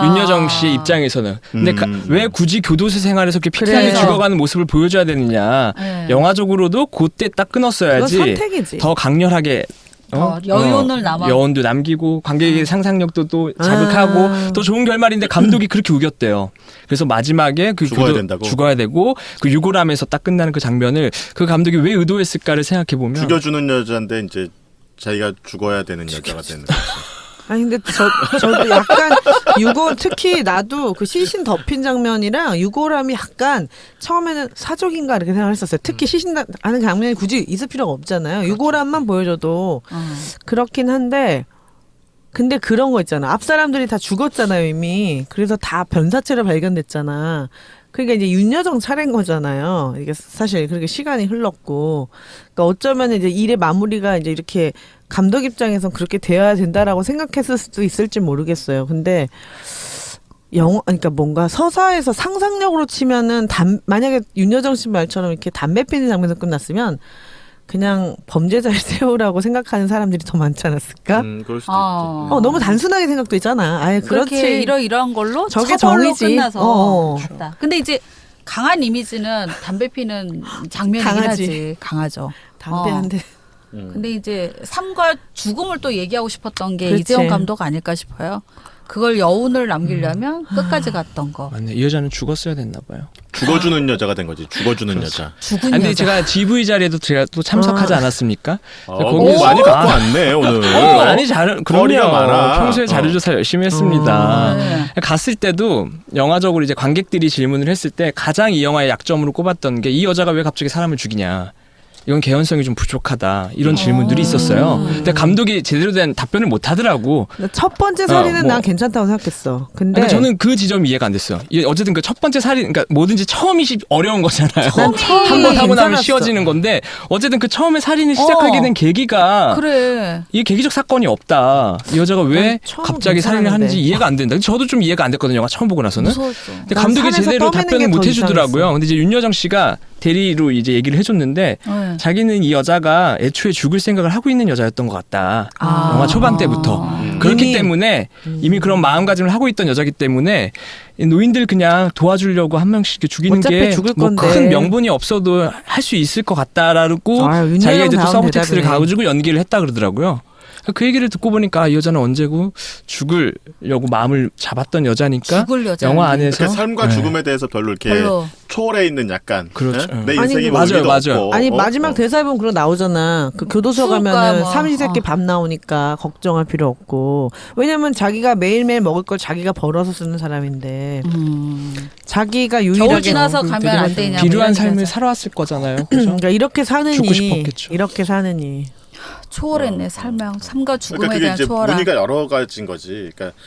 윤여정 씨의 입장에서는. 근데 왜 굳이 교도소 생활에서 이렇게 피폐하게 그래요. 죽어가는 모습을 보여줘야 되느냐. 네. 영화적으로도 그때 딱 끊었어야지. 그건 선택이지. 더 강렬하게 여운을 남아. 여운도 남기고 관객의 상상력도 또 자극하고 또 좋은 결말인데 감독이 그렇게 우겼대요. 그래서 마지막에 그 죽어야 된다고? 죽어야 되고 그 유골함에서 딱 끝나는 그 장면을 그 감독이 왜 의도했을까를 생각해 보면 죽여주는 여자인데 이제 자기가 죽어야 되는 여자가 되는 거지. 아니 근데 저도 약간 특히 나도 그 시신 덮인 장면이랑 유골함이 약간 처음에는 사족인가 이렇게 생각했었어요. 특히 시신 하는 장면이 굳이 있을 필요가 없잖아요. 유골함만 보여줘도 그렇긴 한데 근데 그런 거 있잖아. 앞 사람들이 다 죽었잖아요 이미. 그래서 다 변사체로 발견됐잖아. 그러니까 이제 윤여정 차례인 거잖아요. 이게 사실 그렇게 시간이 흘렀고, 그러니까 어쩌면 이제 일의 마무리가 이제 이렇게 감독 입장에선 그렇게 되어야 된다라고 생각했을 수도 있을지 모르겠어요. 근데 그러니까 뭔가 서사에서 상상력으로 치면은 만약에 윤여정 씨 말처럼 이렇게 담배 피는 장면에서 끝났으면 그냥 범죄자를 세우라고 생각하는 사람들이 더 많지 않았을까? 그럴 수도 있지. 너무 단순하게 생각도 있잖아. 아예 그렇게 그렇지. 이러이러한 걸로 저게 처벌로 정의지. 끝나서 갔다. 근데 이제 강한 이미지는 담배 피는 장면이긴 강하지. 하지. 강하죠. 담배 한 대. 근데 이제 삶과 죽음을 또 얘기하고 싶었던 게 그렇지. 이재용 감독 아닐까 싶어요. 그걸 여운을 남기려면 끝까지 갔던 거. 맞네. 이 여자는 죽었어야 됐나 봐요. 죽어주는 여자가 된 거지. 죽어주는 여자. 죽은 근데 여자. 제가 GV 자리에도 제가 또 참석하지 않았습니까? 거기 많이 갖고 왔네 오늘. 많이 거리가 많아. 평소에 자료조사 열심히 했습니다. 네. 갔을 때도 영화적으로 이제 관객들이 질문을 했을 때 가장 이 영화의 약점으로 꼽았던 게 이 여자가 왜 갑자기 사람을 죽이냐. 이건 개연성이 좀 부족하다. 이런 질문들이 있었어요. 근데 감독이 제대로 된 답변을 못 하더라고. 첫 번째 살인은 뭐. 난 괜찮다고 생각했어. 근데 그러니까 저는 그 지점이 이해가 안 됐어요. 어쨌든 그 첫 번째 살인, 그러니까 뭐든지 처음이 어려운 거잖아요. 처음이 한 번 하고 나면 괜찮았어. 쉬워지는 건데 어쨌든 그 처음에 살인을 시작하게 된 계기가 그래. 이게 계기적 사건이 없다. 이 여자가 왜 난 처음은 갑자기 살인을 괜찮았는데. 하는지 이해가 안 된다. 저도 좀 이해가 안 됐거든요. 영화 처음 보고 나서는. 무서웠어. 근데 난 감독이 산에서 제대로 떠매는 답변을 게 못 더 해주더라고요. 이상했어. 근데 이제 윤여정 씨가 대리로 이제 얘기를 해줬는데 네. 자기는 이 여자가 애초에 죽을 생각을 하고 있는 여자였던 것 같다. 아. 영화 초반 때부터. 그렇기 이미. 때문에 이미 그런 마음가짐을 하고 있던 여자기 때문에 이 노인들 그냥 도와주려고 한 명씩 이렇게 죽이는 어차피 게 죽을 뭐 건데. 큰 명분이 없어도 할 수 있을 것 같다라고 아유, 윤여정 자기가 이제 또 다운 서브텍스를 대답이네. 가지고 연기를 했다 그러더라고요. 그 얘기를 듣고 보니까 이 여자는 언제고 죽으려고 마음을 잡았던 여자니까 죽을 여자. 영화 안에서 그러니까 삶과 네. 죽음에 대해서 별로 이렇게 별로. 초월해 있는 약간 그렇죠. 내 아니, 인생이 뭐 맞아요, 의미도 맞아요. 없고, 아니 마지막 대사에 보면 그런 거 나오잖아. 그 교도소 추울까, 가면은 뭐. 삼시세끼 밥 나오니까 걱정할 필요 없고. 왜냐면 자기가 매일매일 먹을 걸 자기가 벌어서 쓰는 사람인데 자기가 유일하게 겨울 지나서 먹을 가면 안 되냐. 비루한 이런 삶을 얘기하자. 살아왔을 거잖아요. 그죠? 그러니까 이렇게 사느니 죽고 싶었겠죠. 이렇게 사느니 초월했네. 삶과 죽음에 그러니까 그게 대한 이제 초월함. 무늬가 여러 가지인 거지. 그러니까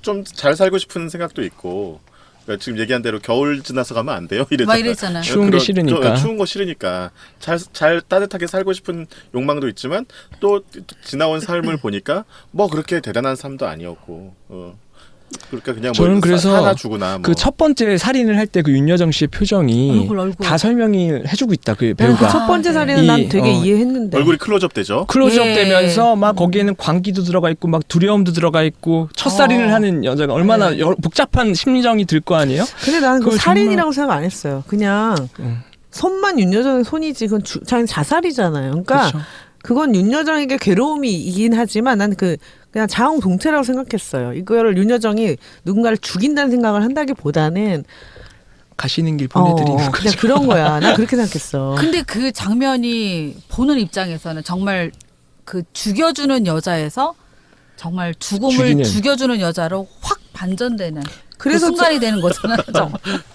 좀 잘 살고 싶은 생각도 있고. 그러니까 지금 얘기한 대로 겨울 지나서 가면 안 돼요. 막 이랬잖아요. 추운 게 싫으니까. 추운 거 싫으니까 잘 따뜻하게 살고 싶은 욕망도 있지만 또 지나온 삶을 보니까 뭐 그렇게 대단한 삶도 아니었고. 그러니까 그냥 저는 뭐 그래서 하나 주구나. 뭐. 그 첫 번째 살인을 할 때 그 윤여정 씨의 표정이 얼굴. 다 설명을 해주고 있다. 그 그 배우가 첫 번째 살인은 이, 난 되게 어, 이해했는데 얼굴이 클로즈업 되죠. 클로즈업 예. 되면서 막 거기에는 광기도 들어가 있고 막 두려움도 들어가 있고 첫 살인을 하는 여자가 얼마나 복잡한 심정이 들 거 아니에요? 근데 나는 그 그걸 살인이라고 생각 안 했어요. 그냥 손만 윤여정의 손이지 그건 자기 자살이잖아요. 그러니까 그렇죠. 그건 윤여정에게 괴로움이긴 하지만 나는 그냥 자웅동체라고 생각했어요. 이거를 윤여정이 누군가를 죽인다는 생각을 한다기보다는 가시는 길 보내드리는 거죠. 그냥 그런 거야. 나 그렇게 생각했어. 근데 그 장면이 보는 입장에서는 정말 그 죽여주는 여자에서 정말 죽음을 죽이는. 죽여주는 여자로 확 반전되는 그래서 그 순간이 되는 거잖아요.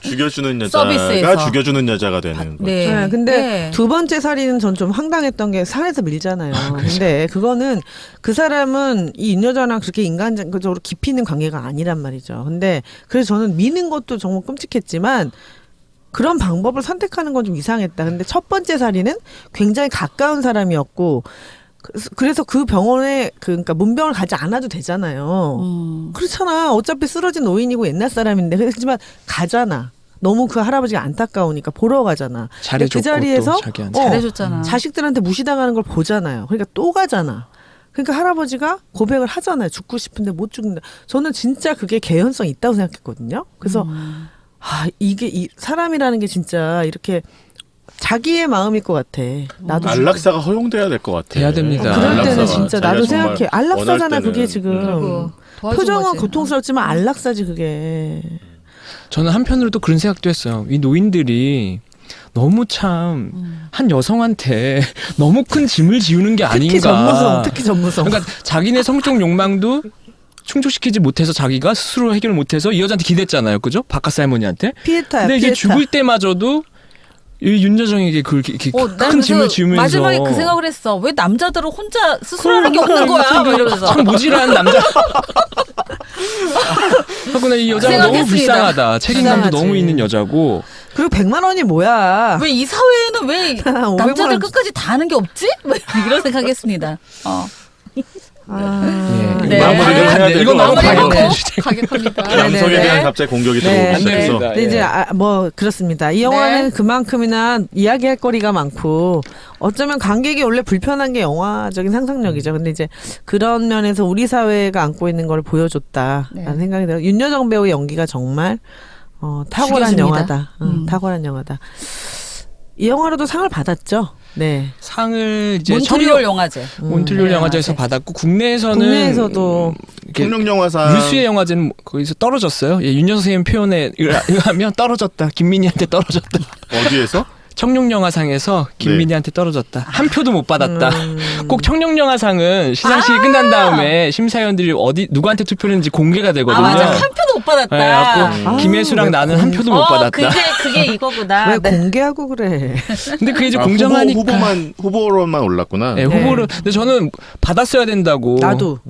죽여주는 여자가 서비스에서. 죽여주는 여자가 되는 거죠. 네, 근데 네. 두 번째 살인은 전 좀 황당했던 게 산에서 밀잖아요. 근데 그거는 그 사람은 이 윤여자랑 그렇게 인간적으로 깊이 있는 관계가 아니란 말이죠. 근데 그래서 저는 미는 것도 정말 끔찍했지만 그런 방법을 선택하는 건 좀 이상했다. 근데 첫 번째 살인은 굉장히 가까운 사람이었고 그래서 그 병원에 그러니까 문병을 가지 않아도 되잖아요. 그렇잖아. 어차피 쓰러진 노인이고 옛날 사람인데 그렇지만 가잖아. 너무 그 할아버지가 안타까우니까 보러 가잖아. 잘해줬고 그 자리에서 또 자기한테. 잘해줬잖아. 자식들한테 무시당하는 걸 보잖아요. 그러니까 또 가잖아. 그러니까 할아버지가 고백을 하잖아요. 죽고 싶은데 못 죽는다. 저는 진짜 그게 개연성 있다고 생각했거든요. 그래서 이게 이 사람이라는 게 진짜 이렇게 자기의 마음일 것 같아. 나도 안락사가 허용돼야 될 것 같아. 돼야 됩니다. 그럴 때는 안락사가. 진짜 자기가 나도 정말 생각해. 안락사잖아. 원할 그게 때는. 지금 그리고 도와준 표정은 거지. 고통스럽지만 안락사지 그게. 저는 한편으로 또 그런 생각도 했어요. 이 노인들이 너무 참 한 여성한테 너무 큰 짐을 지우는 게 아닌가. 특히 전무성. 그러니까 자기네 성적 욕망도 충족시키지 못해서 자기가 스스로 해결을 못해서 이 여자한테 기댔잖아요, 그죠? 바카스 할머니한테. 피에타야. 근데 이게 피에타. 죽을 때마저도 이 윤여정에게 그렇게 나는 큰 그래서 짐을 지우면서 마지막에 그 생각을 했어. 왜 남자들은 혼자 스스로 하는 게 없는 거야? 막 이러면서. 참 모질한 남자. 하고나 이 여자가 너무 생각했습니다. 불쌍하다. 책임감도 불쌍하지. 너무 있는 여자고. 그리고 100만 원이 뭐야? 왜 이 사회에는 왜 500만 남자들 원. 끝까지 다 하는 게 없지? 뭐 이런 생각했습니다. 예. 네. 마무리를 해야 되고 이건 너무 마무리하고 과격해. 가격합니다. 남성에 네네. 대한 갑자기 공격이 네. 들어오기 안 시작해서 됩니다. 근데 이제 뭐 그렇습니다. 이 영화는 네. 그만큼이나 이야기할 거리가 많고 어쩌면 관객이 원래 불편한 게 영화적인 상상력이죠. 근데 이제 그런 면에서 우리 사회가 안고 있는 걸 보여줬다라는 네. 생각이 들어요. 윤여정 배우의 연기가 정말 탁월한 죽여줍니다. 영화다. 탁월한 영화다. 이 영화로도 상을 받았죠. 네. 상을 이제 몬트리올 영화제. 몬트리올 네, 영화제에서 영화제. 받았고 국내에서는 국내에서도 이렇게 청룡영화상 유수의 영화제는 거기서 떨어졌어요. 예, 윤여정 선생님 표현에 의하면 떨어졌다. 김민희한테 떨어졌다. 어디에서? 청룡영화상에서 김민희한테 떨어졌다. 한 표도 못 받았다. 꼭 청룡영화상은 시상식이 끝난 다음에 심사위원들이 누구한테 투표했는지 공개가 되거든요. 맞아. 한 표도 못 받았다. 네, 그래갖고 김혜수랑 왜 나는 한 표도 못 받았다. 그게 이거구나. 왜 네. 공개하고 그래? 근데 그게 이제 공정하니까. 후보로만 올랐구나. 네, 후보를. 근데 저는 받았어야 된다고. 나도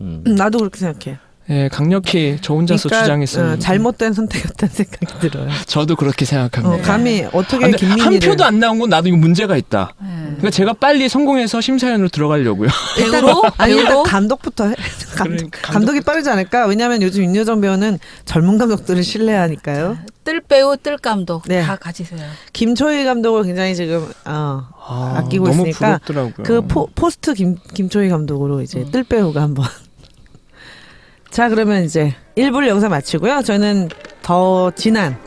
그렇게 생각해. 예, 강력히 저 혼자서 주장했어요. 잘못된 선택이었다는 생각이 들어요. 저도 그렇게 생각합니다. 감히 어떻게 근데 김민희를 한 표도 안 나온 건 나도 이거 문제가 있다. 네. 그러니까 제가 빨리 성공해서 심사위원으로 들어가려고요. 배우로? 아니 일단 배우로? 감독부터 해. 그러니까 감독이 빠르지 않을까? 왜냐하면 요즘 윤여정 배우는 젊은 감독들을 신뢰하니까요. 뜰 배우, 뜰 감독 네. 다 가지세요. 김초희 감독을 굉장히 지금 아끼고 너무 있으니까 부럽더라고요. 그 포스트 김초희 감독으로 이제 뜰 배우가 한번. 자 그러면 이제 1부를 여기서 마치고요. 저는 더 진한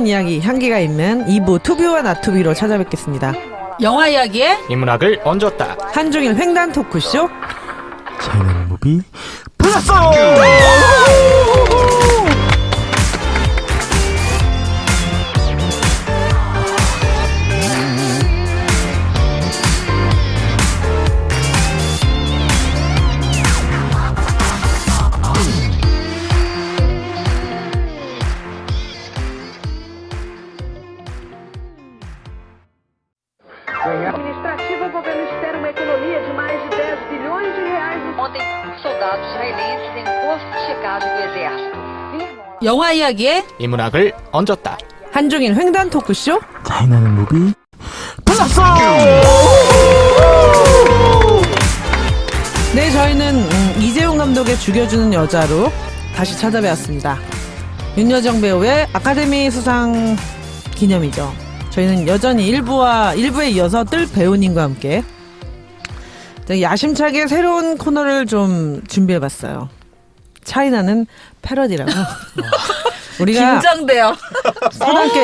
이야기 향기가 있는 2부 투비와 나투비로 찾아뵙겠습니다. 영화 이야기에 인문학을 얹었다. 한종일 횡단 토크쇼. 차이나는 무비 Administrativa, o governo espera uma economia de mais de 10 bilhões de reais. Ontem, soldados israelenses em posto de checagem do exército. 영화 이야기에 인문학을 얹었다. 한종일 횡단 토크쇼. 차이나는 무비 네, 저희는 이재용 감독의 죽여주는 여자로 다시 찾아뵈었습니다. 윤여정 배우의 아카데미 수상 기념이죠. 저희는 여전히 1부에 이어서 뜰 배우님과 함께 야심차게 새로운 코너를 좀 준비해봤어요. 차이나는 패러디라고. 우리가 긴장돼요.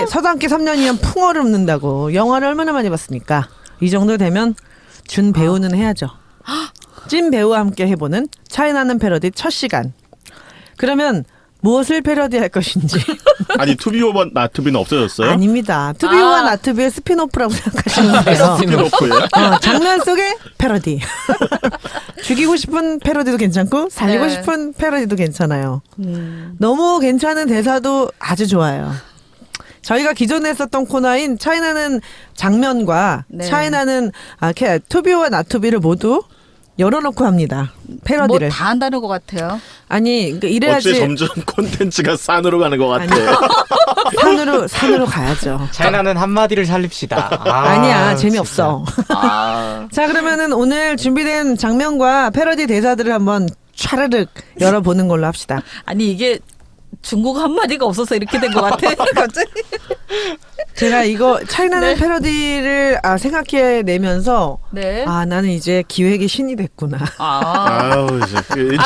서당계 3년이면 풍어를 읊는다고. 영화를 얼마나 많이 봤습니까? 이 정도 되면 준 배우는 해야죠. 찐 배우와 함께 해보는 차이나는 패러디 첫 시간. 그러면 무엇을 패러디할 것인지. 아니 투비오버 나투비는 없어졌어요? 아닙니다. 투비와 나투비의 스피노프라고 생각하시면 돼요. 스피노프예요? 장면 속의 패러디. 죽이고 싶은 패러디도 괜찮고 살리고 네. 싶은 패러디도 괜찮아요. 너무 괜찮은 대사도 아주 좋아요. 저희가 기존에 했었던 코너인 차이나는 장면과 네. 차이나는 투비와 나투비를 모두 열어놓고 합니다. 패러디를. 뭐 다 한다는 것 같아요. 아니 그러니까 이래야지. 어째 점점 콘텐츠가 산으로 가는 것 같아. 산으로 가야죠. 차이나는 한마디를 살립시다. 아니야 재미없어. 아. 자 그러면은 오늘 준비된 장면과 패러디 대사들을 한번 촤르륵 열어보는 걸로 합시다. 아니 이게 중국 한마디가 없어서 이렇게 된 것 같아. 갑자기. 제가 이거 차이나는 네. 패러디를 생각해내면서 네. 나는 이제 기획의 신이 됐구나. 아우 이제 그래.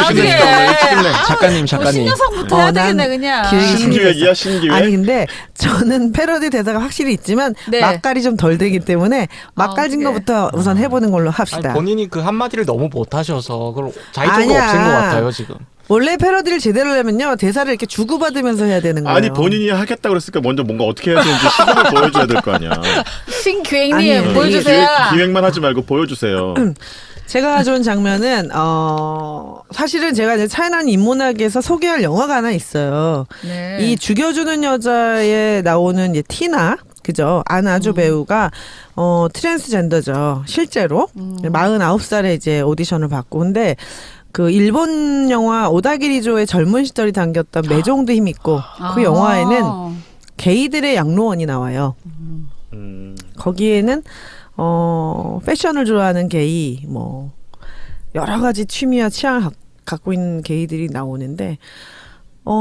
작가님. 신여성부터 해야 되겠네 그냥. 기획이 신기획이야 신기획. 아니 근데 저는 패러디 대사가 확실히 있지만 네. 맛깔이 좀 덜 되기 때문에 맛깔진 그래. 것부터 우선 해보는 걸로 아니, 합시다. 본인이 그 한마디를 너무 못하셔서 그걸 자의적으로 아니야. 없앤 것 같아요 지금. 원래 패러디를 제대로 하면요 대사를 이렇게 주고받으면서 해야 되는 거예요. 아니 본인이 하겠다 그랬으니까 먼저 뭔가 어떻게 해야 되는지 시범을 보여줘야 될 거 아니야. 신기획님 아니, 보여주세요. 기획만 하지 말고 보여주세요. 제가 가져온 장면은 사실은 제가 이제 차이나는 인문학에서 소개할 영화가 하나 있어요. 네. 이 죽여주는 여자에 나오는 이제 티나 그죠? 안아주 배우가 트랜스젠더죠. 실제로 49살에 이제 오디션을 받고 근데 그 일본 영화 오다기리조의 젊은 시절이 담겼던 매종도 힘있고 그 영화에는 게이들의 양로원이 나와요. 거기에는 패션을 좋아하는 게이 뭐 여러 가지 취미와 취향을 갖고 있는 게이들이 나오는데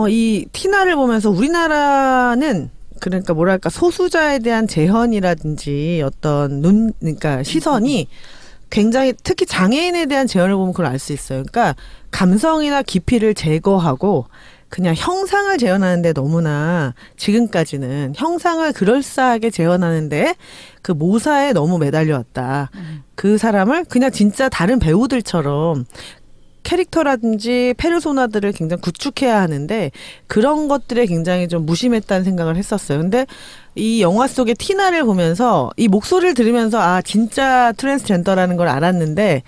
이 티나를 보면서 우리나라는 그러니까 뭐랄까 소수자에 대한 제헌이라든지 어떤 그러니까 시선이 굉장히 특히 장애인에 대한 제헌을 보면 그걸 알 수 있어요. 그러니까 감성이나 깊이를 제거하고 그냥 형상을 재현하는데 너무나 지금까지는 형상을 그럴싸하게 재현하는데 그 모사에 너무 매달려왔다. 그 사람을 그냥 진짜 다른 배우들처럼 캐릭터라든지 페르소나들을 굉장히 구축해야 하는데 그런 것들에 굉장히 좀 무심했다는 생각을 했었어요. 근데 이 영화 속의 티나를 보면서 이 목소리를 들으면서 진짜 트랜스젠더라는 걸 알았는데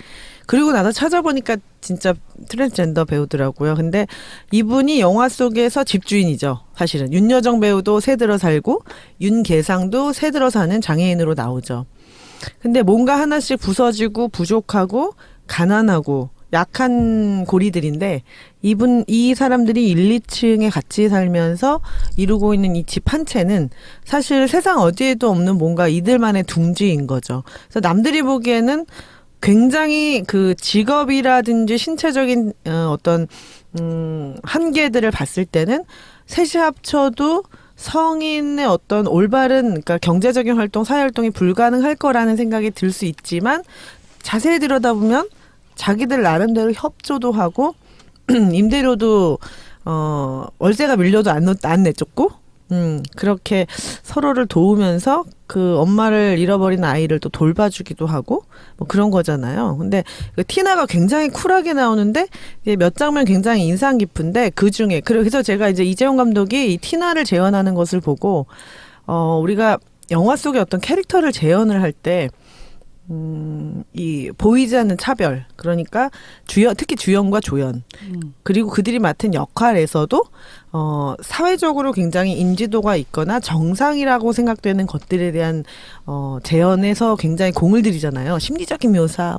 그리고 나서 찾아보니까 진짜 트랜스젠더 배우더라고요. 근데 이분이 영화 속에서 집주인이죠. 사실은 윤여정 배우도 새들어 살고 윤계상도 새들어 사는 장애인으로 나오죠. 근데 뭔가 하나씩 부서지고 부족하고 가난하고 약한 고리들인데 이 사람들이 1, 2층에 같이 살면서 이루고 있는 이 집 한 채는 사실 세상 어디에도 없는 뭔가 이들만의 둥지인 거죠. 그래서 남들이 보기에는 굉장히 그 직업이라든지 신체적인 어떤 한계들을 봤을 때는 셋이 합쳐도 성인의 어떤 올바른 그러니까 경제적인 활동, 사회활동이 불가능할 거라는 생각이 들 수 있지만 자세히 들여다보면 자기들 나름대로 협조도 하고 임대료도 월세가 밀려도 안 내쫓고 그렇게 서로를 도우면서 그 엄마를 잃어버린 아이를 또 돌봐주기도 하고 뭐 그런 거잖아요. 근데 그 티나가 굉장히 쿨하게 나오는데 몇 장면 굉장히 인상 깊은데 그 중에 그래서 제가 이제 이재용 감독이 이 티나를 재현하는 것을 보고 우리가 영화 속의 어떤 캐릭터를 재현을 할 때 이 보이지 않는 차별 그러니까 특히 주연과 조연 그리고 그들이 맡은 역할에서도 사회적으로 굉장히 인지도가 있거나 정상이라고 생각되는 것들에 대한 재현에서 굉장히 공을 들이잖아요. 심리적인 묘사,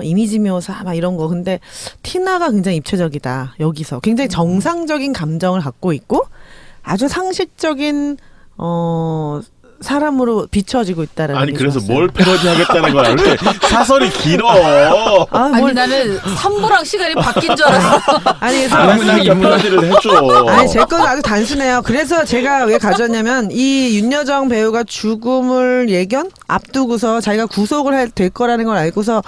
이미지 묘사 막 이런 거. 근데 티나가 굉장히 입체적이다. 여기서 굉장히 정상적인 감정을 갖고 있고 아주 상식적인 사람으로 비춰지고 있다라는 아니 게 그래서 좋았어요. 뭘 패러디하겠다는 거야? 이렇게 사설이 길어. 아니 나는 3부랑 시간이 바뀐 줄 알았어. 아니 그래서 알았으니까 패러디를 해줘. 아니 제 건 아주 단순해요. 그래서 제가 왜 가져왔냐면 이 윤여정 배우가 죽음을 앞두고서 자기가 구속을 될 거라는 걸 알고서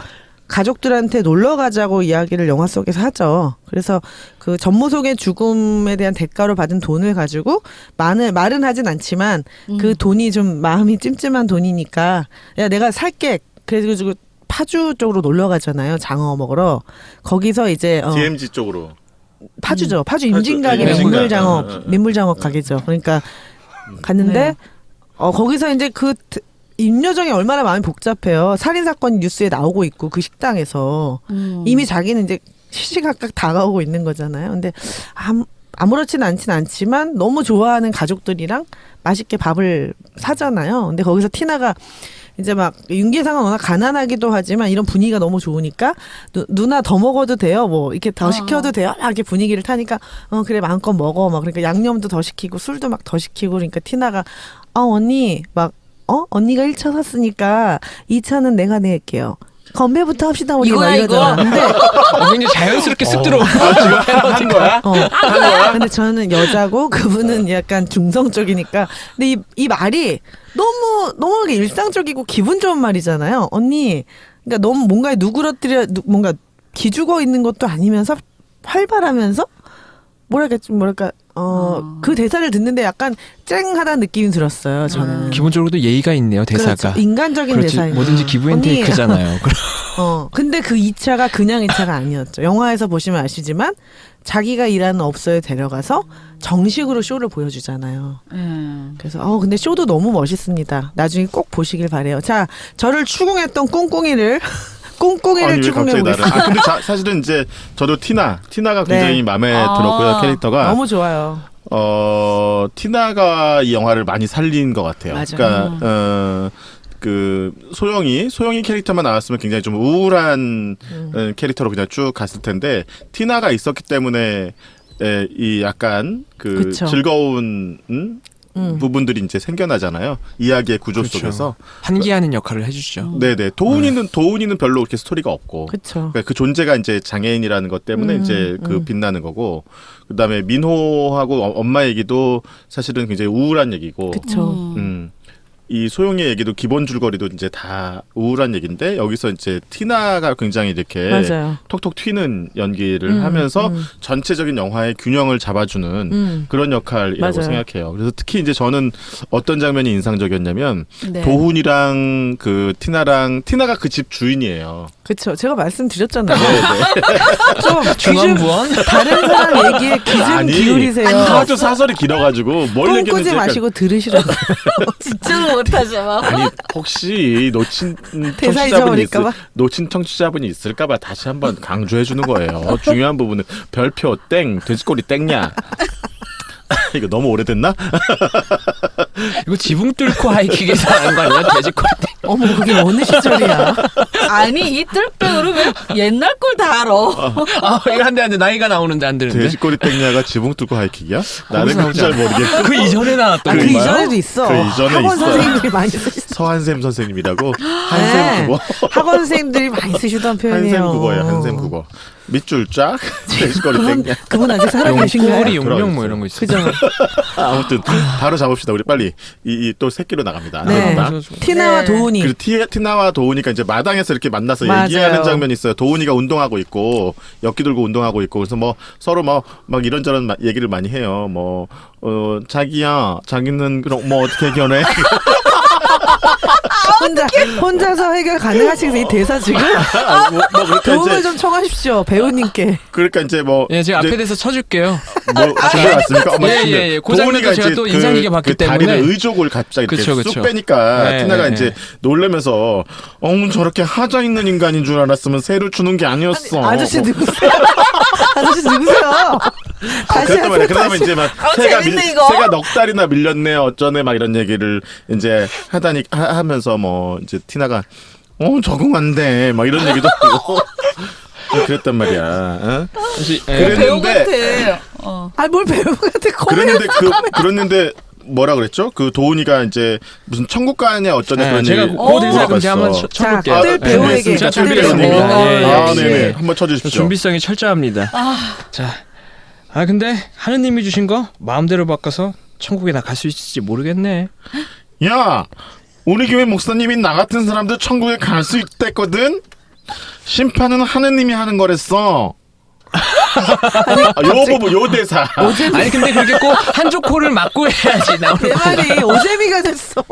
가족들한테 놀러 가자고 이야기를 영화 속에서 하죠. 그래서 그 전무속의 죽음에 대한 대가로 받은 돈을 가지고 말은 하진 않지만 그 돈이 좀 마음이 찜찜한 돈이니까 야 내가 살게. 그래가지고 파주 쪽으로 놀러 가잖아요. 장어 먹으러. 거기서 이제 DMZ 쪽으로. 파주죠. 파주 임진각의 네, 민물장어 가게죠. 그러니까 갔는데 네. 거기서 이제 그 임여정이 얼마나 마음이 복잡해요. 살인 사건 뉴스에 나오고 있고 그 식당에서 이미 자기는 이제 시시각각 다가오고 있는 거잖아요. 근데 아무렇지는 않진 않지만 너무 좋아하는 가족들이랑 맛있게 밥을 사잖아요. 근데 거기서 티나가 이제 막 윤계상은 워낙 가난하기도 하지만 이런 분위기가 너무 좋으니까 누나 더 먹어도 돼요. 뭐 이렇게 더 시켜도 돼요. 막 이렇게 분위기를 타니까 그래 마음껏 먹어. 막 그러니까 양념도 더 시키고 술도 막 더 시키고 그러니까 티나가 언니 막 언니가 1차 샀으니까 2차는 내가 낼게요. 건배부터 합시다 우리 이거야, 막 이러잖아. 이거? 근데 굉장히 자연스럽게 쑥 들어오고 한 거야? 근데 저는 여자고 그분은 약간 중성적이니까. 근데 이 말이 너무 일상적이고 기분 좋은 말이잖아요. 언니, 그러니까 너무 뭔가에 누그러뜨려 뭔가 기죽어 있는 것도 아니면서 활발하면서 뭐랄까 그 대사를 듣는데 약간 쨍하다는 느낌이 들었어요. 저는. 기본적으로도 예의가 있네요 대사가. 그렇죠. 인간적인 그렇지, 대사인 뭐든지 기브 앤 언니. 테이크잖아요. 근데 그 2차가 그냥 2차가 아니었죠. 영화에서 보시면 아시지만 자기가 일하는 업소에 데려가서 정식으로 쇼를 보여주잖아요. 그래서 근데 쇼도 너무 멋있습니다. 나중에 꼭 보시길 바래요. 자, 저를 추궁했던 꽁꽁이를 아니 왜 추궁해 갑자기 나를? 보겠습니다. 근데 사실은 이제 저도 티나가 굉장히 네. 마음에 들었고요. 캐릭터가 너무 좋아요. 티나가 이 영화를 많이 살린 것 같아요. 맞아요. 그러니까 그 소영이 캐릭터만 나왔으면 굉장히 좀 우울한 캐릭터로 그냥 쭉 갔을 텐데 티나가 있었기 때문에 이 약간 그 그쵸. 즐거운 부분들이 이제 생겨나잖아요. 이야기의 구조 그렇죠. 속에서. 환기하는 역할을 해주죠. 네네. 도훈이는 별로 그렇게 스토리가 없고. 그렇죠. 그러니까 그 존재가 이제 장애인이라는 것 때문에 이제 그 빛나는 거고. 그다음에 민호하고 엄마 얘기도 사실은 굉장히 우울한 얘기고. 그렇죠. 이 소영의 얘기도 기본 줄거리도 이제 다 우울한 얘기인데 여기서 이제 티나가 굉장히 이렇게 맞아요. 톡톡 튀는 연기를 하면서 전체적인 영화의 균형을 잡아주는 그런 역할이라고 맞아요. 생각해요. 그래서 특히 이제 저는 어떤 장면이 인상적이었냐면 네. 도훈이랑 그 티나가 그 집 주인이에요. 그렇죠. 제가 말씀드렸잖아요. 네네. 좀 중앙부원? 다른 사람 얘기에 귀 좀 기울이세요. 아주 사설이 길어가지고 뭘 얘기했는지 꿈꾸지 약간 마시고 들으시라고. 진짜 못하죠. 아니 혹시 대사 잊어버릴까 봐? 놓친 청취자분이 있을까봐 다시 한번 강조해 주는 거예요. 중요한 부분은 별표 땡 돼지꼬리 땡냐. 이거 너무 오래됐나? 이거 지붕 뚫고 하이킥에서 나온 거 아니야? 돼지꼬리. 어머 그게 어느 시절이야? 아니 이 뜰백으로 왜 옛날 걸 다 알아? 이거 안 돼 나이가 나오는데 안 되는데. 돼지꼬리 땡냐가 지붕 뚫고 하이킥이야? 나는 그건 잘 모르겠고. 그 이전에 나왔던 그 건가요? 이전에도 있어. 그 이전에 학원 있어요. 선생님들이 많이 쓰시던. 서한샘 선생님이라고 네. 한샘 국어. 학원 선생님들이 많이 쓰시던 표현이에요. 한샘 국어예요. 한샘 국어. 밑줄 쫙 돼지꼬리 땡냐. 그분 아직 살아계신가요? 용꼬리 용명 뭐 이런 거 있어요. 그죠? 아무튼 바로 잡읍시다. 우리 빨리 이 또 새끼로 나갑니다. 네. 나갑니다. 티나와 네. 도훈이. 그리고 티나와 도훈이가 이제 마당에서 이렇게 만나서 맞아요. 얘기하는 장면이 있어요. 도훈이가 운동하고 있고 엮기 들고 운동하고 있고 그래서 뭐 서로 막 이런저런 얘기를 많이 해요. 뭐 자기야, 자기는 그럼 뭐 어떻게 견해? 혼자서 해결 가능하시겠어요? 이 대사 지금? 그러니까 도움을 이제 좀 청하십시오. 배우님께. 그러니까 이제 뭐 예, 제가 이제 앞에 대서 쳐줄게요. 뭐 준비 왔습니까? 예. 그 장면도 제가 또 인상 깊게 봤기 다리를 때문에. 의족을 갑자기 이렇게 그쵸, 쑥 그쵸. 빼니까 네, 티나가 네, 이제 네. 놀라면서 저렇게 하자 있는 인간인 줄 알았으면 새를 주는 게 아니었어. 아저씨 누구세요? 아저씨 누구세요? 다시 그랬단 말이야. 하세요. 그러다가 다시. 이제 막 재밌네, 이거. 새가 넉 달이나 밀렸네 어쩌네 막 이런 얘기를 이제 하면서 뭐 이제 티나가 적응 안 돼 막 이런 얘기도 하고 그랬단 말이야. 어? 혹시 배우 그랬는데 같아. 뭘 배우 같아. 그랬는데 뭐라 그랬죠? 그 도훈이가 이제 무슨 천국 가냐 어쩌냐 그런 제가 얘기 그 대사 그럼 제가 한번 물어봤어. 쳐볼게요. 자, 뜰 배우에게. 제가 뜰 준비했습니다. 배우. 역시. 네네 한번 저 쳐주십시오. 준비성이 철저합니다. 자, 근데 하느님이 주신 거 마음대로 바꿔서 천국에 나 갈 수 있을지 모르겠네. 야, 우리 교회 목사님이 나 같은 사람들 천국에 갈 수 있댔거든. 심판은 하느님이 하는 거랬어. 요 부분 요 대사. 아니 근데 그렇게 꼭 한쪽 코를 막고 해야지 내 나오는 거. 말이 오재미가 됐어.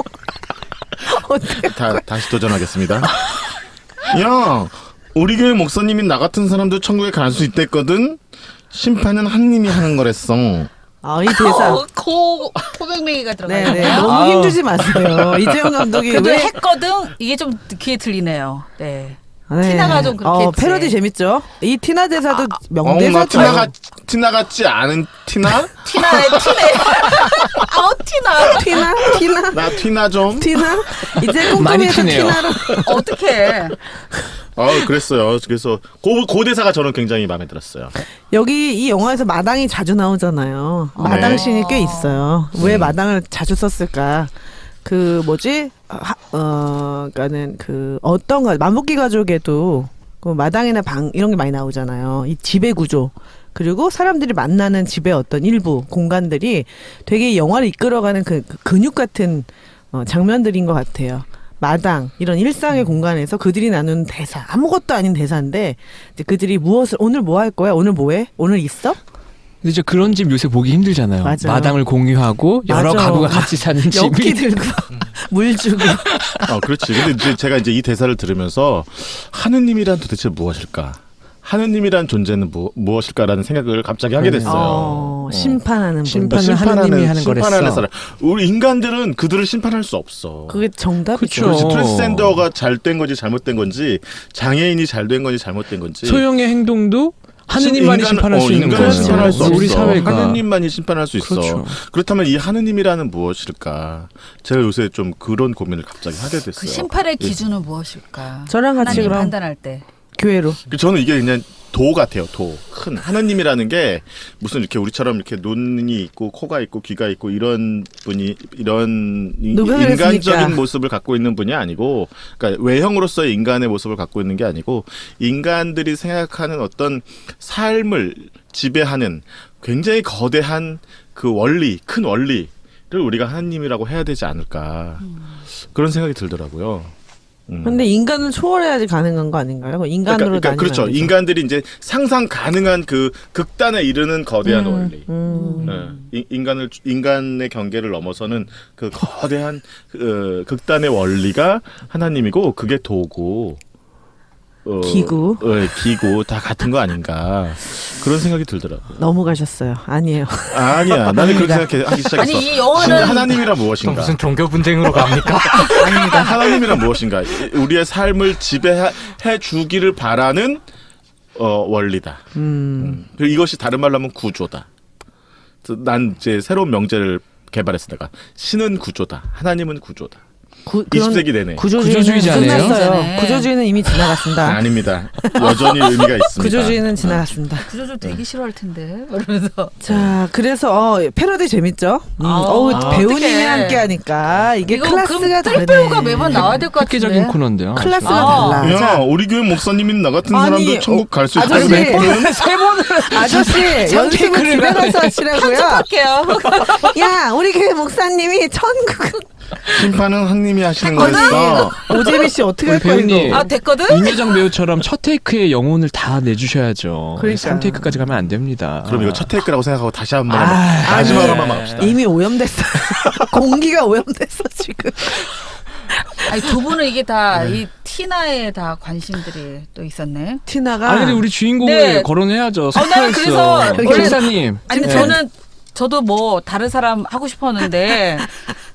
어떡해. 다시 도전하겠습니다. 야, 우리 교회 목사님이 나 같은 사람들 천국에 갈 수 있댔거든. 심판은 하느님이 하는 거랬어. 이 대사. 코맹맹이가 들어가 네네. 있네요. 너무 아우. 힘주지 마세요. 이재용 감독이 그래도 왜 했거든. 이게 좀 귀에 들리네요. 네. 네. 티나가 좀 그렇게 했지. 패러디 재밌죠. 이 티나 대사도 나 명대사죠. 티나 같지 않은 티나? 티나네. 티나. 티나 나 티나 좀. 티나 이제 많이 꼼꼼히에서 티네요. 티나로 어떡해. 그랬어요. 그래서 고 대사가 저는 굉장히 마음에 들었어요. 여기 이 영화에서 마당이 자주 나오잖아요. 마당 네. 씬이 꽤 있어요. 왜 마당을 자주 썼을까? 그 뭐지? 그러니까는 그 어떤 거 만복기 가족에도 그 마당이나 방 이런 게 많이 나오잖아요. 이 지배 구조. 그리고 사람들이 만나는 집의 어떤 일부 공간들이 되게 이 영화를 이끌어가는 그 근육 같은 장면들인 것 같아요. 마당 이런 일상의 공간에서 그들이 나누는 대사 아무것도 아닌 대사인데 이제 그들이 무엇을 오늘 뭐 할 거야? 오늘 뭐해? 오늘 있어? 근데 이제 그런 집 요새 보기 힘들잖아요. 맞아. 마당을 공유하고 여러 맞아. 가구가 같이 사는 엽기 집이. 들고 물 주고 그렇지. 근데 이제 제가 이제 이 대사를 들으면서 하느님이란 도대체 무엇일까? 하느님이란 존재는 무엇일까라는 생각을 갑자기 하게 됐어요. 심판하는 분. 심판은 하느님이 하는 심판하는 거랬어. 사람. 우리 인간들은 그들을 심판할 수 없어. 그게 정답이죠. 그쵸. 그렇지. 트랜스젠더가 잘된 건지 잘못된 건지, 장애인이 잘된 건지 잘못된 건지. 소형의 행동도 하느님만이 심판할 수 있는 인간은 거예요. 심판할 수 없어. 우리 사회가. 하느님만이 심판할 수 있어. 그렇죠. 그렇다면 이 하느님이라는 무엇일까? 제가 요새 좀 그런 고민을 갑자기 하게 됐어요. 그 심판의 기준은 무엇일까? 저랑 같이 하나님 그럼 판단할 때. 교회로. 저는 이게 그냥 도 같아요. 도. 큰 하느님이라는 게 무슨 이렇게 우리처럼 이렇게 눈이 있고 코가 있고 귀가 있고 이런 분이 이런 누가 그랬습니까? 인간적인 모습을 갖고 있는 분이 아니고, 그러니까 외형으로서의 인간의 모습을 갖고 있는 게 아니고 인간들이 생각하는 어떤 삶을 지배하는 굉장히 거대한 그 원리, 큰 원리를 우리가 하느님이라고 해야 되지 않을까 그런 생각이 들더라고요. 근데 인간은 초월해야지 가능한 거 아닌가요? 인간으로 그러니까 그렇죠. 다니면 안 되죠. 인간들이 이제 상상 가능한 그 극단에 이르는 거대한 원리. 인간의 경계를 넘어서는 그 거대한 극단의 원리가 하나님이고 그게 도구. 기구. 기구 다 같은 거 아닌가 그런 생각이 들더라고요. 너무 가셨어요. 아니에요. 아니야, 나는 그렇게 생각하기 시작했어. 아니, 이 영화는- 하나님이란 또 무엇인가? 무슨 종교 분쟁으로 갑니까? 하나님이란 무엇인가? 우리의 삶을 지배해 주기를 바라는 원리다. 그리고 이것이 다른 말로 하면 구조다. 그래서 난 이제 새로운 명제를 개발했어. 내가 신은 구조다. 하나님은 구조다. 20세기 내내. 구조주의자 아니에요? 끝났어요. 네. 구조주의는 이미 지나갔습니다. 아닙니다. 여전히 의미가 있습니다. 구조주의는 지나갔습니다. 구조조 되게 싫어할 텐데. 이러면서. 자, 그래서 패러디 재밌죠? 배우님이 함께 하니까 이게 이거 클래스가 그럼 다르네. 뜰배우가 매번 나와야 될 것 같은데. 획기적인 코너인데요. 클래스가 아. 달라. 야, 자, 우리 교회 목사님이 나 같은 아니, 사람도 천국 갈 수 있어요. 아저씨. 몇 번은? 아저씨 연습을 집에 가서 하시라고요. 할게요. 야, 우리 교회 목사님이 천국. 심판은 하나님이 하시는 거였어. 오재미 씨 어떻게 우리 할 거야 배우님. 이거? 아, 됐거든? 윤여정 배우처럼 첫 테이크의 영혼을 다 내주셔야죠. 그러니까. 3테이크까지 가면 안 됩니다. 그럼 이거 첫 테이크라고 생각하고 다시 한번 아니. 마지막으로만 합시다. 이미 오염됐어. 공기가 오염됐어 지금. 아니, 두 분은 이게 다 이 티나에 다 관심들이 또 있었네. 티나가. 아 근데 우리 주인공을 네. 거론해야죠. 나는 그래서 서프라이즈. 원래- 목사님. 아니 네. 저도 뭐 다른 사람 하고 싶었는데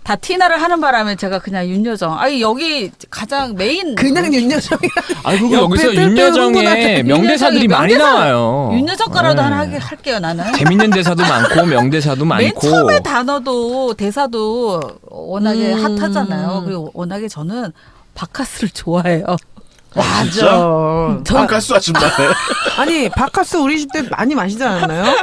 다 티나를 하는 바람에 제가 그냥 윤여정. 아니 여기 가장 메인 그냥 윤여정이. 아니 그리고 옆에 여기서 뜰뜰 윤여정의 흥분하게 명대사들이 많이 명대사- 나와요. 윤여정가라도 네. 하나 할게요 나는. 재밌는 대사도 많고 명대사도 맨 많고. 처음에 단어도 대사도 워낙에 핫하잖아요. 그리고 워낙에 저는 바카스를 좋아해요. 맞아. 돈가스 아줌마네. 아니 바카스 우리 집 때 많이 마시지 않았나요?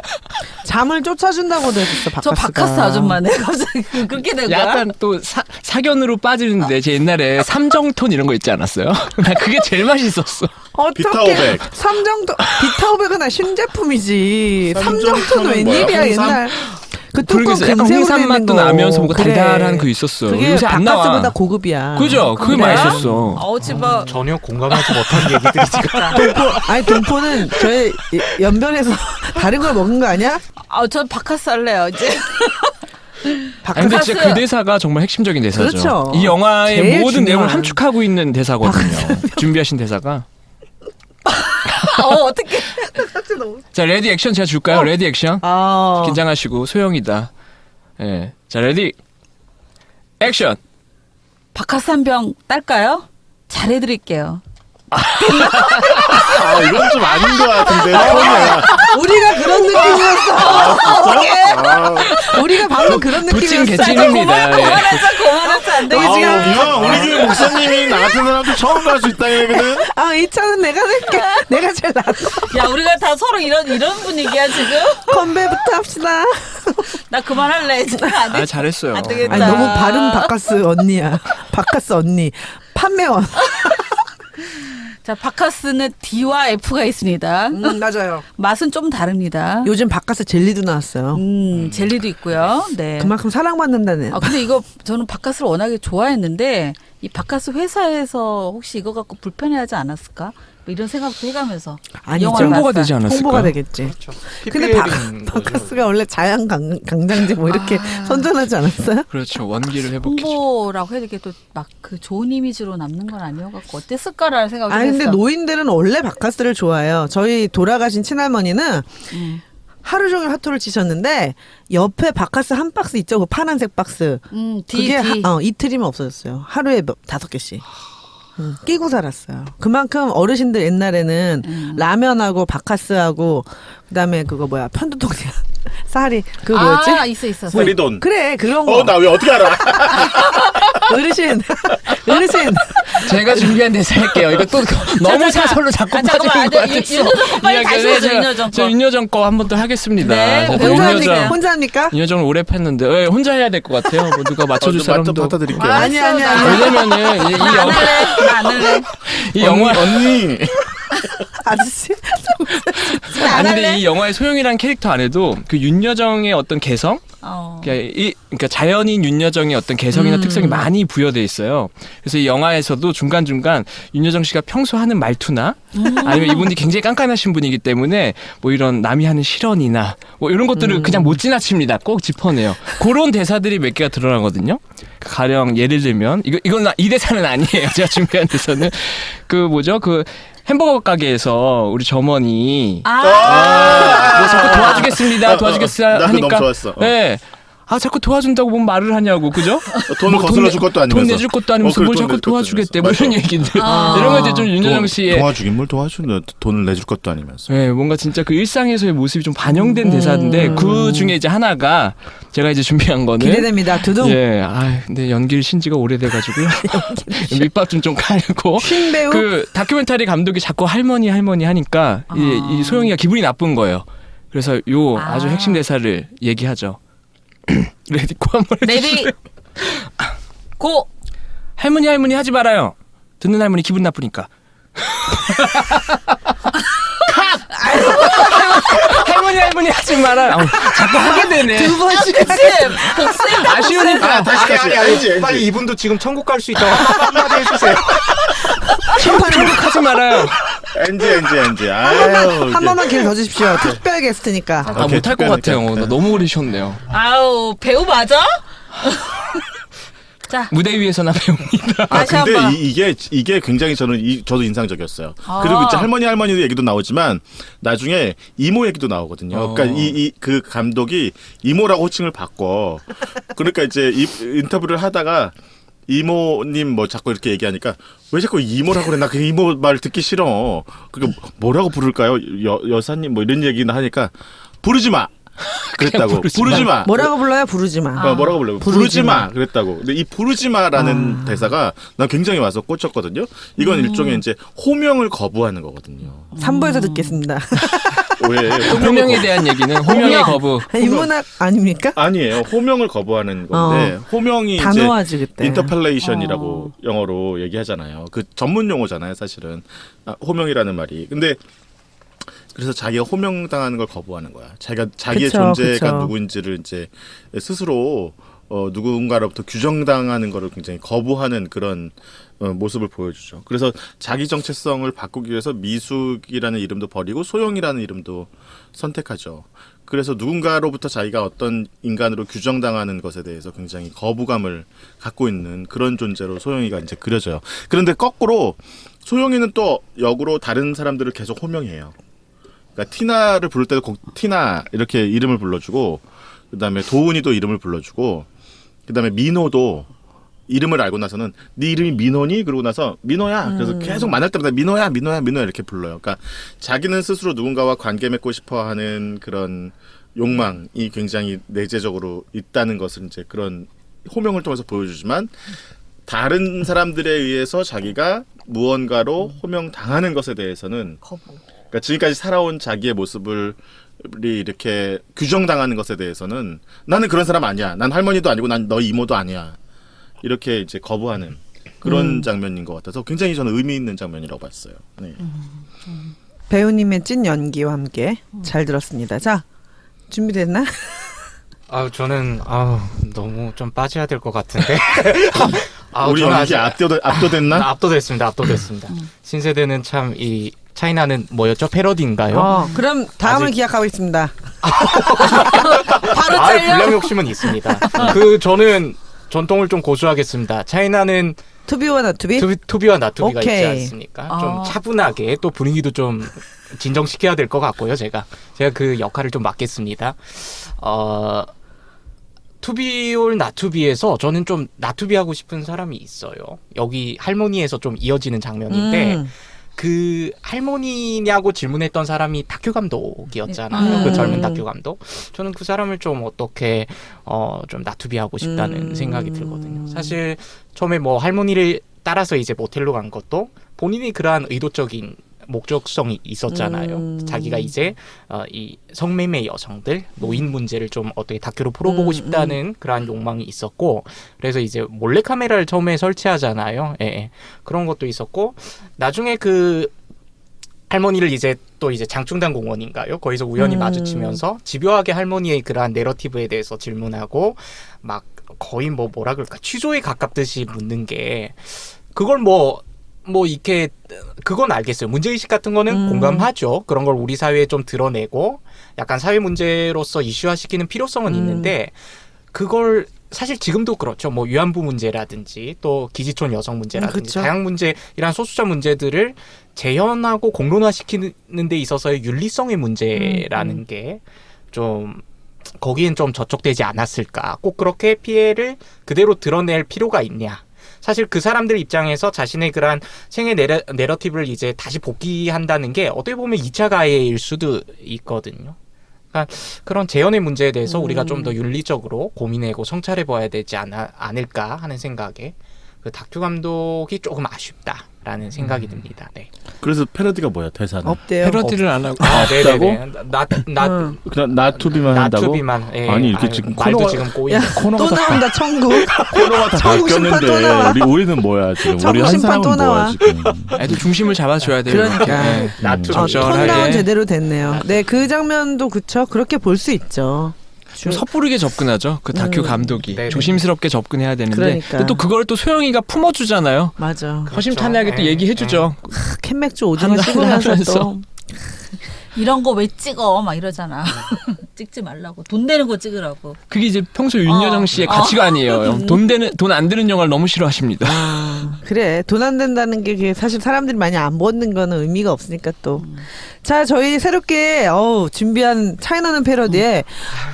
잠을 쫓아준다고도 했었어 저 바카스가. 바카스 아줌마네. 갑자기 그렇게 된 거야? 약간 또 사견으로 빠지는데 제 옛날에 삼정톤 이런 거 있지 않았어요? 나 그게 제일 맛있었어. 어떻게 비타오백. 삼정도 비타오백은 나 신제품이지. 삼정도는 삼정도는 뭐야? 웬일이야 홍삼? 옛날. 그 뚜껑 그러겠어. 약간 금색으로 홍삼 돼 있는 맛도 거. 나면서 뭔가 그래. 달달한 그 있었어. 그게 요새 안 나와. 바카스보다 고급이야. 그죠? 그게 그래요? 맛있었어. 집어 전혀 공감하지 못한 얘기들이 지금. 아니 동포는 저의 연변에서 다른 걸 먹은 거 아니야? 전 바카스 할래요 이제. 아니, 근데 진짜 바카스. 그 대사가 정말 핵심적인 대사죠. 그렇죠. 이 영화의 제일 모든 중요한. 내용을 함축하고 있는 대사거든요. 준비하신 대사가. 어떻게? 자, 레디 액션 제가 줄까요? 레디 액션. 긴장하시고 소영이다. 예. 자, 레디 액션. 바카스 한 병 딸까요? 잘해드릴게요. 이건 좀 아닌 것 같은데. 처음이야. 우리가 그런 느낌이었어. 어떡해. 우리가 방금 그런 부친 느낌이었어. 개찐입니다. 예. 그만하자 안 되겠지. 이거 우리 교회 목사님이 나 같은 사람도 처음 갈 수 있다 얘기거든. 이 차는 내가 낼게. 내가 제일 낫다. 야, 우리가 다 서로 이런 분위기야 지금. 건배부터 합시다. 나 그만할래. 안 돼. 잘했어요. 안 되겠다. 아니, 너무 바른 바카스 언니야. 바카스 언니. 판매원. 자, 바카스는 D와 F가 있습니다. 맞아요. 맛은 좀 다릅니다. 요즘 바카스 젤리도 나왔어요. 젤리도 있고요. 네. 그만큼 사랑받는다네. 근데 이거 저는 바카스를 워낙에 좋아했는데 이 바카스 회사에서 혹시 이거 갖고 불편해하지 않았을까? 뭐 이런 생각도 해가면서 아니죠. 영화를 홍보가 봤어요. 되지 않았을까? 홍보가 되겠지. 그렇죠. 근데 PPL인 거죠. 바카스가 원래 자양 강장제 뭐 이렇게 선전하지 않았어요? 그렇죠. 원기를 회복해줘. 홍보라고 해도 이게 또 막 그 좋은 이미지로 남는 건 아니어갖고 어땠을까라는 생각을 아니 했어. 근데 노인들은 원래 바카스를 좋아해요. 저희 돌아가신 친할머니는 하루 종일 화투를 치셨는데 옆에 바카스 한 박스 있죠, 그 파란색 박스. 그게 D. 이틀이면 없어졌어요. 하루에 5개씩. 끼고 살았어요. 그만큼 어르신들 옛날에는 라면하고 바카스하고 그다음에 그거 뭐야 편두통이야. 쌀이 그 뭐였지? 있어. 세리돈. 그래 그런 거. 나 왜 어떻게 알아? 어르신. 제가 준비한 대사 할게요. 이거 또 너무 사설로 자꾸 빠지는 것 같아서. 윤여정 거 빨리 다시 이야기를 해줘. 제가- 윤여정 저 거. 윤여정 거 한 번 또 하겠습니다. 네, 저도 배우 윤여정. 혼자 합니까? 윤여정을 오래 팼는데 왜 혼자 해야 될 것 같아요. 뭐 누가 맞춰줄 사람도. 받아드릴게요. 아니야. 왜냐면은 이 영화 안 할래. 이 영화 언니. 아저씨. 아니 근데 이 영화의 소영이라는 캐릭터 안에도 그 윤여정의 어떤 개성, 그러니까 자연인 윤여정의 어떤 개성이나 특성이 많이 부여돼 있어요. 그래서 이 영화에서도 중간 중간 윤여정 씨가 평소 하는 말투나 아니면 이분이 굉장히 깐깐하신 분이기 때문에 뭐 이런 남이 하는 실언이나 뭐 이런 것들을 그냥 못 지나칩니다. 꼭 짚어내요. 그런 대사들이 몇 개가 드러나거든요. 가령 예를 들면 이건 이 대사는 아니에요. 제가 준비한 대사는 그 뭐죠 그 햄버거 가게에서 우리 점원이 뭐 자꾸 도와주겠습니다. 도와주겠습니다 나 그거 하니까 너무 좋았어. 네. 자꾸 도와준다고 뭔 말을 하냐고 그죠? 돈을 뭐 거슬러 줄 것도 아니면서. 돈 내줄 것도 아니면서 그래, 뭘 돈 자꾸 내줄 것도 도와주겠대 뭐 아니면서. 이런 얘기들 이런 거 이제 좀 윤여정 씨의 도와주긴 뭘 도와주는 돈을 내줄 것도 아니면서. 네, 뭔가 진짜 그 일상에서의 모습이 좀 반영된 대사인데 그 중에 이제 하나가 제가 이제 준비한 거는 기대됩니다. 두둥. 예, 근데 연기를 신 지가 오래돼가지고요. 밑밥 좀 갈고. 신 배우. 그 다큐멘터리 감독이 자꾸 할머니 하니까 이 소영이가 기분이 나쁜 거예요. 그래서 요 아주 핵심 대사를 얘기하죠. 레디 고 한번 해주세요. 레디 고. 할머니 하지 말아요. 듣는 할머니 기분 나쁘니까. 할머니 하지 말아요. 자꾸 하게 되네. 두 번씩. 복수해. 아쉬우니까. 다시. 빨리 이분도 지금 천국 갈 수 있다고 한마디 해주세요. 하지 말아요. 엔지. 아유. 한 번만 기회 더 주십시오. 특별 게스트니까. 못할 것 같아요. 나 너무 오래 쉬었네요. 아우, 배우 맞아? 자, 무대 위에서나 배웁니다. 다시 근데 한번. 이게 굉장히 저도 인상적이었어요. 그리고 이제 할머니 얘기도 나오지만 나중에 이모 얘기도 나오거든요. 그러니까 그 감독이 이모라고 호칭을 바꿔. 그러니까 이제 인터뷰를 하다가 이모님 뭐 자꾸 이렇게 얘기하니까 왜 자꾸 이모라고 그래? 나 그 이모 말 듣기 싫어. 그러니까 뭐라고 부를까요? 여사님 뭐 이런 얘기나 하니까 부르지 마. 그랬다고. 부르지 마. 뭐라고 불러요? 부르지 마. 뭐라고 불러요? 부르지 마. 그랬다고. 근데 이 부르지 마라는 대사가 난 굉장히 와서 꽂혔거든요. 이건 일종의 이제 호명을 거부하는 거거든요. 3부에서 듣겠습니다. 왜? 호명에 대한 얘기는 호명의 거부. 인문학 아닙니까? 아니에요. 호명을 거부하는 건데 호명이 단호하지 이제 그때. 인터펠레이션이라고 영어로 얘기하잖아요. 그 전문 용어잖아요, 사실은. 호명이라는 말이. 근데 그래서 자기가 호명당하는 걸 거부하는 거야. 자기의 그쵸, 존재가 그쵸. 누구인지를 이제 스스로 누군가로부터 규정당하는 거를 굉장히 거부하는 그런 모습을 보여주죠. 그래서 자기 정체성을 바꾸기 위해서 미숙이라는 이름도 버리고 소영이라는 이름도 선택하죠. 그래서 누군가로부터 자기가 어떤 인간으로 규정당하는 것에 대해서 굉장히 거부감을 갖고 있는 그런 존재로 소영이가 이제 그려져요. 그런데 거꾸로 소영이는 또 역으로 다른 사람들을 계속 호명해요. 그러니까 티나를 부를 때도 꼭 티나 이렇게 이름을 불러주고, 그다음에 도훈이도 이름을 불러주고, 그다음에 민호도 이름을 알고 나서는 네 이름이 민호니? 그러고 나서 민호야. 그래서 계속 만날 때마다 민호야 이렇게 불러요. 그러니까 자기는 스스로 누군가와 관계 맺고 싶어하는 그런 욕망이 굉장히 내재적으로 있다는 것을 이제 그런 호명을 통해서 보여주지만, 다른 사람들에 의해서 자기가 무언가로 호명당하는 것에 대해서는 거부. 그러니까 지금까지 살아온 자기의 모습을 이렇게 규정당하는 것에 대해서는 나는 그런 사람 아니야. 난 할머니도 아니고 난 너 이모도 아니야. 이렇게 이제 거부하는 그런 장면인 것 같아서 굉장히 저는 의미 있는 장면이라고 봤어요. 네. 배우님의 찐 연기와 함께 잘 들었습니다. 자, 준비됐나? 저는 너무 좀 빠져야 될 것 같은데. 우리 저는 연기 압도됐나? 압도됐습니다. 신세대는 참 이 차이나는 뭐였죠? 패러디인가요? 그럼 다음을 아직- 기약하고 있습니다. 바로 잘려. 불량 욕심은 있습니다. 저는 전통을 좀 고수하겠습니다. 차이나는 투비와 나투비? 투비와 나투비가 오케이. 있지 않습니까? 좀 차분하게 또 분위기도 좀 진정시켜야 될 것 같고요. 제가 그 역할을 좀 맡겠습니다. 투비올 나투비에서 저는 좀 나투비 하고 싶은 사람이 있어요. 여기 할머니에서 좀 이어지는 장면인데 그 할머니냐고 질문했던 사람이 다큐 감독이었잖아요. 그 젊은 다큐 감독. 저는 그 사람을 좀 어떻게 좀 나투비 하고 싶다는 생각이 들거든요. 사실 처음에 뭐 할머니를 따라서 이제 모텔로 간 것도 본인이 그러한 의도적인 목적성이 있었잖아요. 자기가 이제 이 성매매 여성들 노인 문제를 좀 어떻게 다큐로 풀어보고 싶다는 그러한 욕망이 있었고, 그래서 이제 몰래 카메라를 처음에 설치하잖아요. 예. 그런 것도 있었고, 나중에 그 할머니를 이제 또 이제 장충당 공원인가요? 거기서 우연히 마주치면서 집요하게 할머니의 그러한 내러티브에 대해서 질문하고 막 거의 뭐라 그럴까 취조에 가깝듯이 묻는 게, 그걸 뭐 이렇게 그건 알겠어요. 문제의식 같은 거는 공감하죠. 그런 걸 우리 사회에 좀 드러내고 약간 사회 문제로서 이슈화시키는 필요성은 있는데, 그걸 사실 지금도 그렇죠. 뭐 위안부 문제라든지 또 기지촌 여성 문제라든지 그쵸. 다양 문제, 이런 소수자 문제들을 재현하고 공론화시키는 데 있어서의 윤리성의 문제라는 게 좀 거기엔 좀 저촉되지 않았을까. 꼭 그렇게 피해를 그대로 드러낼 필요가 있냐. 사실 그 사람들 입장에서 자신의 그러한 생애 내러티브를 이제 다시 복귀한다는 게 어떻게 보면 2차 가해일 수도 있거든요. 그러니까 그런 재현의 문제에 대해서 우리가 좀 더 윤리적으로 고민하고 성찰해봐야 되지 않을까 하는 생각에 그 다큐 감독이 조금 아쉽다라는 생각이 듭니다. 네. 그래서 패러디가 뭐야 대사는? 없대요. 패러디를 안 하고 네네네. 그냥 나투비만 한다고? 나투비만. 예. 아니 이렇게 지금 말도 코너가 지금 꼬이. 야, 코너가 또 다 나온다, 천국. 코너가 다 천국 심판 또 바뀌었는데 나와. 우리는 뭐야 지금? 우리 천국 한 심판 또 사람은 뭐야 나와. 지금? 애들 중심을 잡아줘야 돼요. 그러니까. 이렇게. 나투비. 적절하게. 톤다운 제대로 됐네요. 네, 그 장면도 그쵸. 그렇게 볼 수 있죠. 좀 섣부르게 접근하죠. 그 다큐 감독이 네네. 조심스럽게 접근해야 되는데, 그러니까. 근데 또 그걸 또 소영이가 품어주잖아요. 맞아. 허심탄회하게 또 네. 얘기해주죠. 캔맥주 오징어 한잔 씹으면서 하면서. 또. 이런 거 왜 찍어? 막 이러잖아. 찍지 말라고. 돈 되는 거 찍으라고. 그게 이제 평소 윤여정 씨의 가치관이에요. 돈 안 드는 영화를 너무 싫어하십니다. 그래, 돈 안 된다는 게 그게 사실 사람들이 많이 안 보는 거는 의미가 없으니까 또. 자, 저희 새롭게 준비한 차이나는 패러디에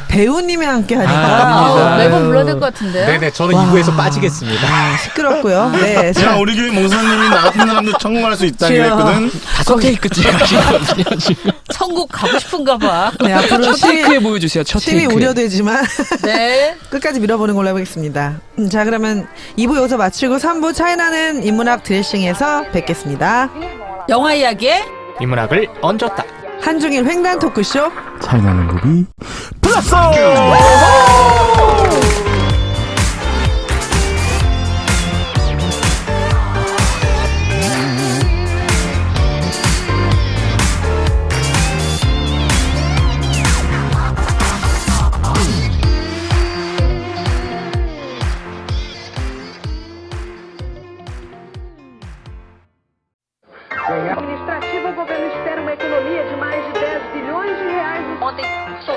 배우님이 함께 하니까 매번 불러야 될 것 같은데요? 네네. 저는 2부에서 빠지겠습니다. 시끄럽고요. 네, 야 우리 교회 목사님이 나 같은 사람도 천국할 수 있다고 했거든. 5테이크 찍으시거든요, 지금. 천국 가고 싶은가 봐. 네, 앞으로 첫 테이크에 보여주세요, 첫 심히 테이크. 우려되지만 네. 끝까지 밀어보는 걸로 해보겠습니다. 자, 그러면 2부 여기서 마치고 3부 차이나는 인문학 드레싱에서 뵙겠습니다. 영화 이야기에 인문학을 얹었다. 한중일 횡단 토크쇼 차이나는 무비 플러스.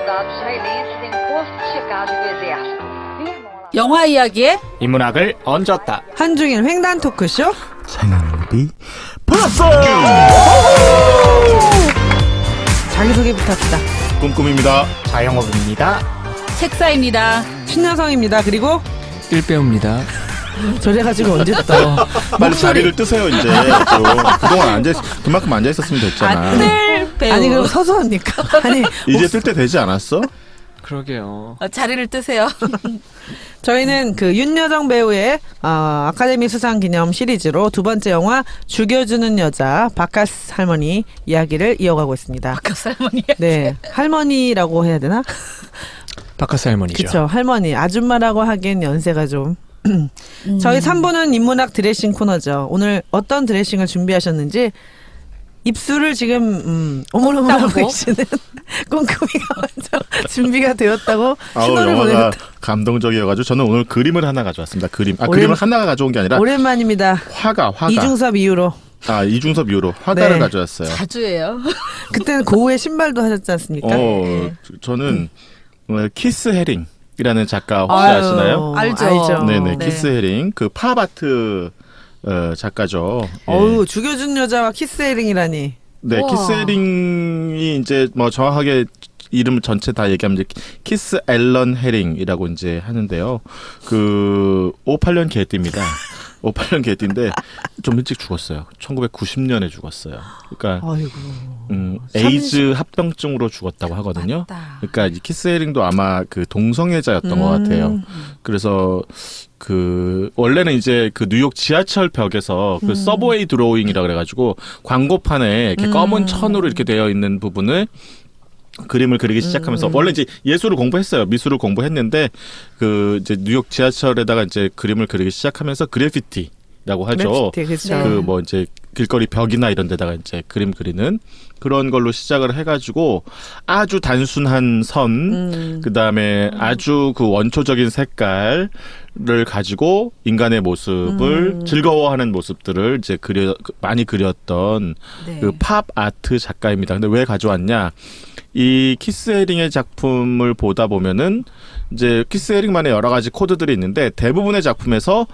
soldado israelense em posto de checagem do exército. 영화 이야기에 인문학을 얹었다. 한중일 횡단 토크쇼. 생활비 플러스 자기소개부터 합시다. 꿈꿈입니다. 자영업입니다. 책사입니다. 신여성입니다. 그리고 뜰배우입니다. 저래가지고 언제 떠. 빨리 자리를 뜨세요 이제. 또 그동안 그만큼 앉아 있었으면 됐잖아. 아들 배우. 아니 그럼 서서 합니까? 아니 이제 뜰 때 되지 않았어? 그러게요. 자리를 뜨세요. 저희는 그 윤여정 배우의 아카데미 수상 기념 시리즈로 두 번째 영화 죽여주는 여자 바카스 할머니 이야기를 이어가고 있습니다. 바카스 할머니. 네, 할머니라고 해야 되나? 바카스 할머니죠. 그렇죠, 할머니. 아줌마라고 하기엔 연세가 좀. 저희 3부는 인문학 드레싱 코너죠. 오늘 어떤 드레싱을 준비하셨는지 입술을 지금 오물오물하고 계시는 꼼꼼이가 먼저 준비가 되었다고 신호를 영화가 보내줬다. 감동적이어가지고 저는 오늘 그림을 하나 가져왔습니다. 그림을 하나 가져온 게 아니라 오랜만입니다. 화가 이중섭 이후로. 이중섭 이후로 화가를 네. 가져왔어요. 자주 해요. 그때는 고우의 신발도 하셨지 않습니까? 저는 키스 헤링이라는 작가 혹시 아유, 아시나요? 알죠. 네네, 네. 키스 헤링 그 팝 아트 작가죠. 예. 어우, 죽여준 여자와 키스헤링이라니. 네, 우와. 키스 헤링이 이제 뭐 정확하게 이름 전체 다 얘기하면 이제 키스 앨런 헤링이라고 이제 하는데요. 58년 개띠입니다. 58년 개띠인데 좀 일찍 죽었어요. 1990년에 죽었어요. 그러니까 아이고. 에이즈 합병증으로 죽었다고 하거든요. 맞다. 그러니까 이 키스 헤링도 아마 그 동성애자였던 것 같아요. 그래서 원래는 이제 그 뉴욕 지하철 벽에서 그 서브웨이 드로잉이라 그래가지고 광고판에 이렇게 검은 천으로 이렇게 되어 있는 부분을 그림을 그리기 시작하면서 원래 이제 예술을 공부했어요. 미술을 공부했는데 그 이제 뉴욕 지하철에다가 이제 그림을 그리기 시작하면서 그래피티라고 하죠. 그래피티, 그렇죠. 그 뭐 이제 길거리 벽이나 이런 데다가 이제 그림 그리는 그런 걸로 시작을 해가지고 아주 단순한 선, 그다음에 아주 그 원초적인 색깔을 가지고 인간의 모습을 즐거워하는 모습들을 이제 많이 그렸던 네. 그 팝 아트 작가입니다. 근데 왜 가져왔냐? 이 키스 헤링의 작품을 보다 보면은 이제 키스 헤링만의 여러 가지 코드들이 있는데 대부분의 작품에서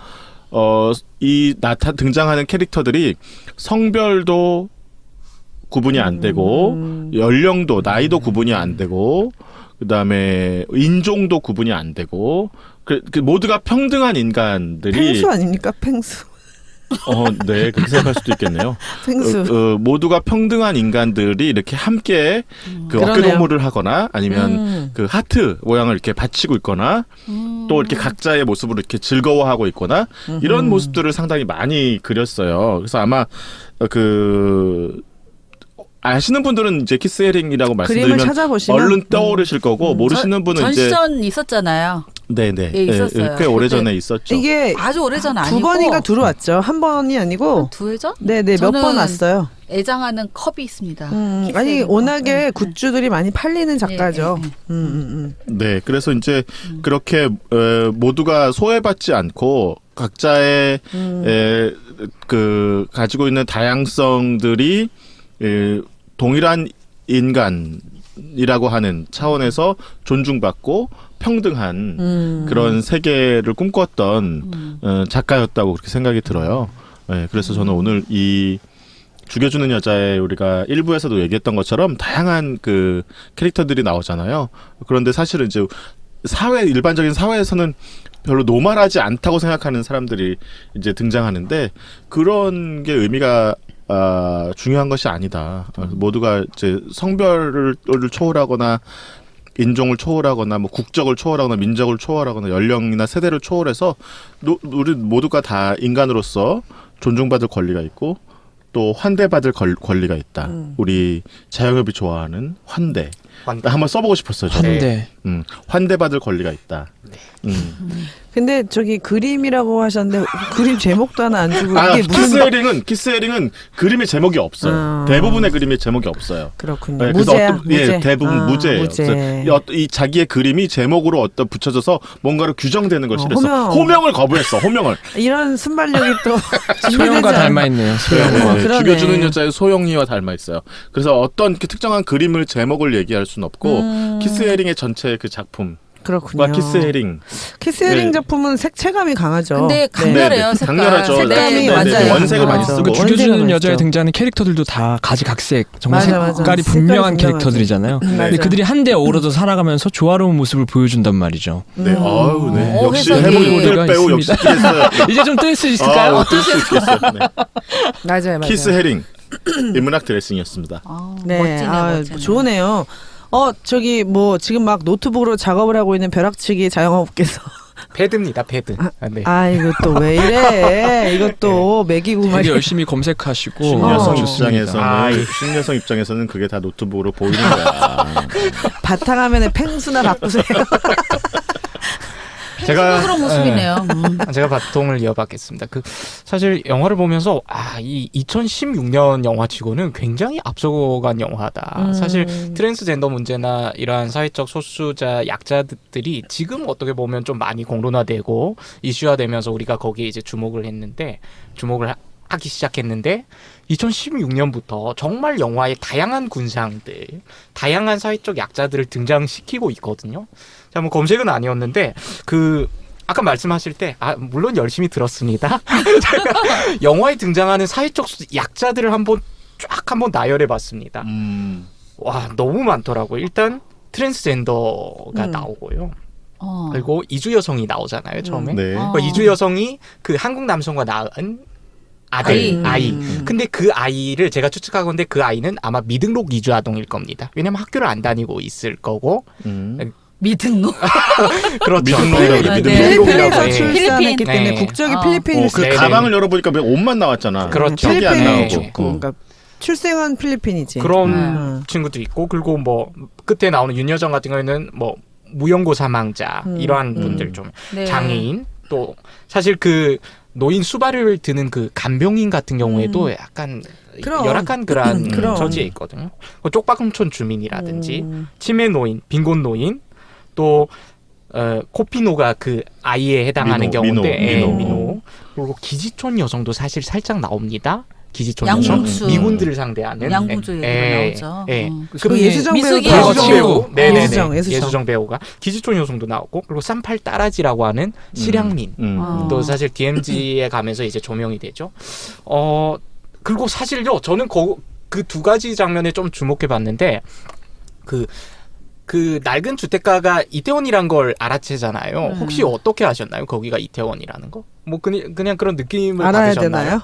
등장하는 캐릭터들이 성별도 구분이 안 되고 연령도 나이도 구분이 안 되고 그다음에 인종도 구분이 안 되고 그 모두가 평등한 인간들이 펭수 아닙니까? 펭수. 네, 그렇게 생각할 수도 있겠네요. 펭수. 모두가 평등한 인간들이 이렇게 함께 그 그러네요. 어깨동무를 하거나 아니면 그 하트 모양을 이렇게 받치고 있거나 또 이렇게 각자의 모습으로 이렇게 즐거워하고 있거나 이런 모습들을 상당히 많이 그렸어요. 그래서 아마 아시는 분들은 이제 키스 헤링이라고 그림을 말씀드리면 찾아보시면 얼른 떠오르실 거고 모르시는 분은 이제 전시전 있었잖아요. 네네 예, 있었어요. 꽤 오래 그때 전에 있었죠. 이게 아주 오래전 아니고 두 번인가 들어왔죠. 한 번이 아니고. 두 회전? 네네, 몇 저는 번 왔어요. 애장하는 컵이 있습니다. 아니, 워낙에 네. 굿즈들이 많이 팔리는 작가죠. 네, 그래서 이제 그렇게 모두가 소외받지 않고 각자의 그 가지고 있는 다양성들이 동일한 인간이라고 하는 차원에서 존중받고 평등한 그런 세계를 꿈꿨던 작가였다고 그렇게 생각이 들어요. 네, 그래서 저는 오늘 이 죽여주는 여자에 우리가 1부에서도 얘기했던 것처럼 다양한 그 캐릭터들이 나오잖아요. 그런데 사실은 이제 일반적인 사회에서는 별로 노멀하지 않다고 생각하는 사람들이 이제 등장하는데 그런 게 의미가 중요한 것이 아니다. 모두가 이제 성별을 초월하거나 인종을 초월하거나 뭐 국적을 초월하거나 민족을 초월하거나 연령이나 세대를 초월해서 우리 모두가 다 인간으로서 존중받을 권리가 있고 또 환대받을 권리가 있다. 우리 자영업이 좋아하는 환대. 한번 써보고 싶었어요. 저는. 환대. 환대받을 권리가 있다. 근데 저기 그림이라고 하셨는데 그림 제목도 하나 안 주고 이게 무슨 키스 헤링은 그림의 제목이 없어요. 대부분의 그림의 제목이 없어요. 그렇군요. 네, 그래서 무제야. 예, 대부분 무제예요. 무제. 그래서 이 자기의 그림이 제목으로 붙여져서 뭔가로 규정되는 걸 싫어서 호명을 거부했어. 호명을. 이런 순발력이 또 소영과 닮아 있네요. 소영과. 그러네. 죽여주는 여자의 소영이와 닮아 있어요. 그래서 어떤 특정한 그림을 제목을 얘기할 비교할 수는 없고 키스 헤링의 전체 그 작품과 그렇군요. 키스 헤링 키스 헤링 네. 작품은 색채감이 강하죠. 근데 강렬해요. 네, 색깔. 강렬하죠. 색감이 네, 맞아요. 맞아요. 원색을 많이 쓰고 그 원색을 죽여주는 많이 여자에 쓰죠. 등장하는 캐릭터들도 다 가지각색 정말 맞아, 맞아. 색깔이 색깔이 분명한 분명하죠. 캐릭터들이잖아요. 맞아. 근데 그들이 한데 어우러져 살아가면서 조화로운 모습을 보여준단 말이죠. 네, 아유, 네. 역시 해석이 해물 배우 역시 있습니다. 띄겠어요. 이제 좀 뜰 수 있을까요? 뜰 수 있겠어요. 네. 맞아요. 키스 헤링 인문학 드레싱이었습니다. 네, 멋지네, 멋지네. 좋으네요. 저기 뭐 지금 막 노트북으로 작업을 하고 있는 벼락치기 자영업께서 패드입니다, 패드. 네. 이거 또 왜 이래? 이것도 매기고 되게 말이야. 열심히 검색하시고 신여성 좋습니다. 입장에서는 신여성 입장에서는 그게 다 노트북으로 보이는 거야. 바탕화면에 펭수나 바꾸세요. 제가 그런 모습이네요. 제가 바통을 이어받겠습니다. 사실 영화를 보면서 이 2016년 영화치고는 굉장히 앞서간 영화다. 사실 트랜스젠더 문제나 이러한 사회적 소수자 약자들이 지금 어떻게 보면 좀 많이 공론화되고 이슈화되면서 우리가 거기에 이제 주목을 하기 시작했는데 2016년부터 정말 영화의 다양한 군상들, 다양한 사회적 약자들을 등장시키고 있거든요. 자, 뭐 검색은 아니었는데 아까 말씀하실 때 물론 열심히 들었습니다. 제가 영화에 등장하는 사회적 약자들을 한번 나열해봤습니다. 와, 너무 많더라고요. 일단 트랜스젠더가 나오고요. 그리고 이주 여성이 나오잖아요, 처음에. 네. 그러니까 이주 여성이 그 한국 남성과 낳은 아이. 근데 그 아이를 제가 추측하건데 그 아이는 아마 미등록 이주 아동일 겁니다. 왜냐면 학교를 안 다니고 있을 거고. 미등록. 그렇죠. 미등록이라고 그래, 필리핀에서 해. 출산했기 필리핀. 때문에 네. 국적이 필리핀일 수 그 네. 가방을 열어보니까 옷만 나왔잖아. 그렇죠. 책이 안 필리핀이 나오고. 좋고, 그러니까 출생은 필리핀이지. 그런 친구도 있고, 그리고 뭐 끝에 나오는 윤여정 같은 경우에는 뭐 무연고 사망자 이러한 분들 좀 네. 장애인 또 사실 그 노인 수발을 드는 그 간병인 같은 경우에도 약간 그럼. 열악한 그런 그럼. 처지에 있거든요. 쪽박촌 주민이라든지 치매 노인, 빈곤 노인 또 코피노가 그 아이에 해당하는 경우인데 민호. 그리고 기지촌 여성도 사실 살짝 나옵니다. 기지촌 양궁수. 여성 미군들을 상대하는 양궁수 얘기가 나오죠. 그 예수정 미숙이 배우도 예수정 나오고. 네네네. 예수정. 예수정 배우가 기지촌 여성도 나오고 그리고 38 따라지라고 하는 실향민 또 사실 DMZ에 가면서 이제 조명이 되죠. 그리고 사실요 저는 그 두 가지 장면에 좀 주목해 봤는데 그 낡은 주택가가 이태원이란 걸 알아채잖아요. 혹시 어떻게 아셨나요? 거기가 이태원이라는 거? 뭐 그냥 그런 느낌을 알아야 받으셨나요? 되나요?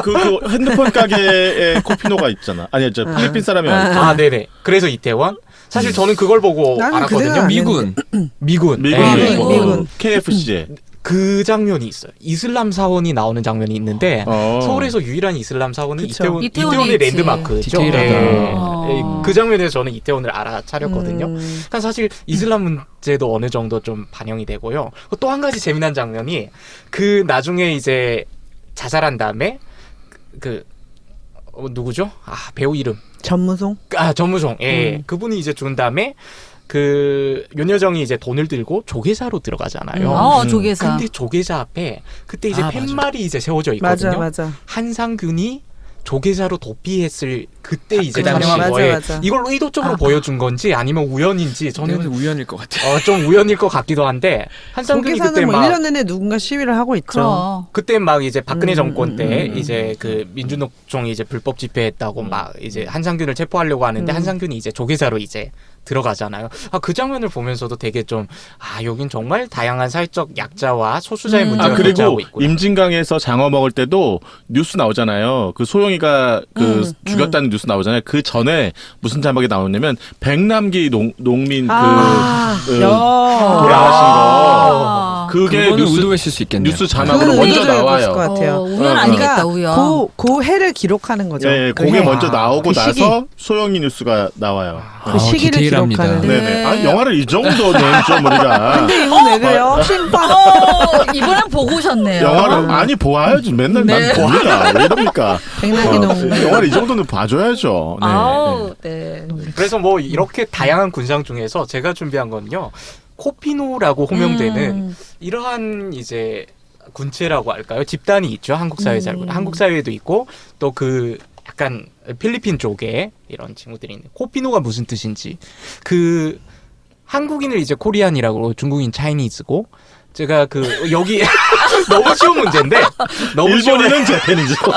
그 핸드폰 가게에 코피노가 있잖아. 아니, 저 필리핀 사람이 아니고. 네네. 그래서 이태원? 사실 저는 그걸 보고 나는 그 알았거든요. 생각 안 미군. 미군. 미군. KFC에. 그 장면이 있어요. 이슬람 사원이 나오는 장면이 있는데 서울에서 유일한 이슬람 사원은 그쵸. 이태원의 있지. 랜드마크죠. 디테일하다. 그 장면에서 저는 이태원을 알아차렸거든요. 그러니까 사실 이슬람 문제도 어느 정도 좀 반영이 되고요. 또 한 가지 재미난 장면이 그 나중에 이제 자살한 다음에 누구죠? 배우 이름. 전무송? 전무송. 예. 그분이 이제 죽은 다음에 윤여정이 이제 돈을 들고 조계사로 들어가잖아요. 조계사. 근데 조계사 앞에 그때 이제 맞아. 팻말이 이제 세워져 있거든요. 맞아. 한상균이 조계사로 도피했을 그때 이제 그 당시. 촬영한 거에 맞아. 이걸 의도적으로 보여준 건지 아니면 우연인지 저는 저는 우연일 것 같아요. 좀 우연일 것 같기도 한데 한상균이 그때 조계사는 뭐 막 1년 내내 누군가 시위를 하고 있죠. 그럼. 그때 막 이제 박근혜 정권 때 이제 그 민주노총이 이제 불법 집회했다고 막 이제 한상균을 체포하려고 하는데 한상균이 이제 조계사로 이제 들어가잖아요. 그 장면을 보면서도 되게 좀 여긴 정말 다양한 사회적 약자와 소수자의 문제를 그리고 고치하고 있구나. 임진강에서 장어 먹을 때도 뉴스 나오잖아요. 그 소영이가 죽였다는 뉴스 나오잖아요. 그 전에 무슨 자막이 나오냐면 백남기 농민 돌아가신 거. 그게 그거는 뉴스 의도했을 수 있겠네요. 뉴스 자막으로 그건 먼저 의도적일 것 나와요. 같아요. 우연 아니겠다, 우연. 그 해를 기록하는 거죠. 네, 그 그게 해. 먼저 나오고 그 시기. 나서 소영이 뉴스가 나와요. 그 시기를 디테일합니다. 기록하는. 네네. 영화를 이 정도는 좀 우리가 근데 이건 왜 그래요? 심판. 이번엔 보고 오셨네요. 영화를 보아야지. 맨날 난 봅니다. 왜 이럽니까? 백남기 농. 영화를 이 정도는 봐줘야죠. 네. 네. 그래서 뭐 이렇게 다양한 군상 중에서 제가 준비한 건요. 코피노라고 호명되는 이러한 이제 군체라고 할까요? 집단이 있죠. 한국 사회에 살고 한국 사회에도 있고 또 그 약간 필리핀 쪽에 이런 친구들이 있는. 코피노가 무슨 뜻인지. 그 한국인을 이제 코리안이라고 중국인 차이니즈고 제가 그 여기 너무 쉬운 문제인데 너무 일본인은 재패니즈고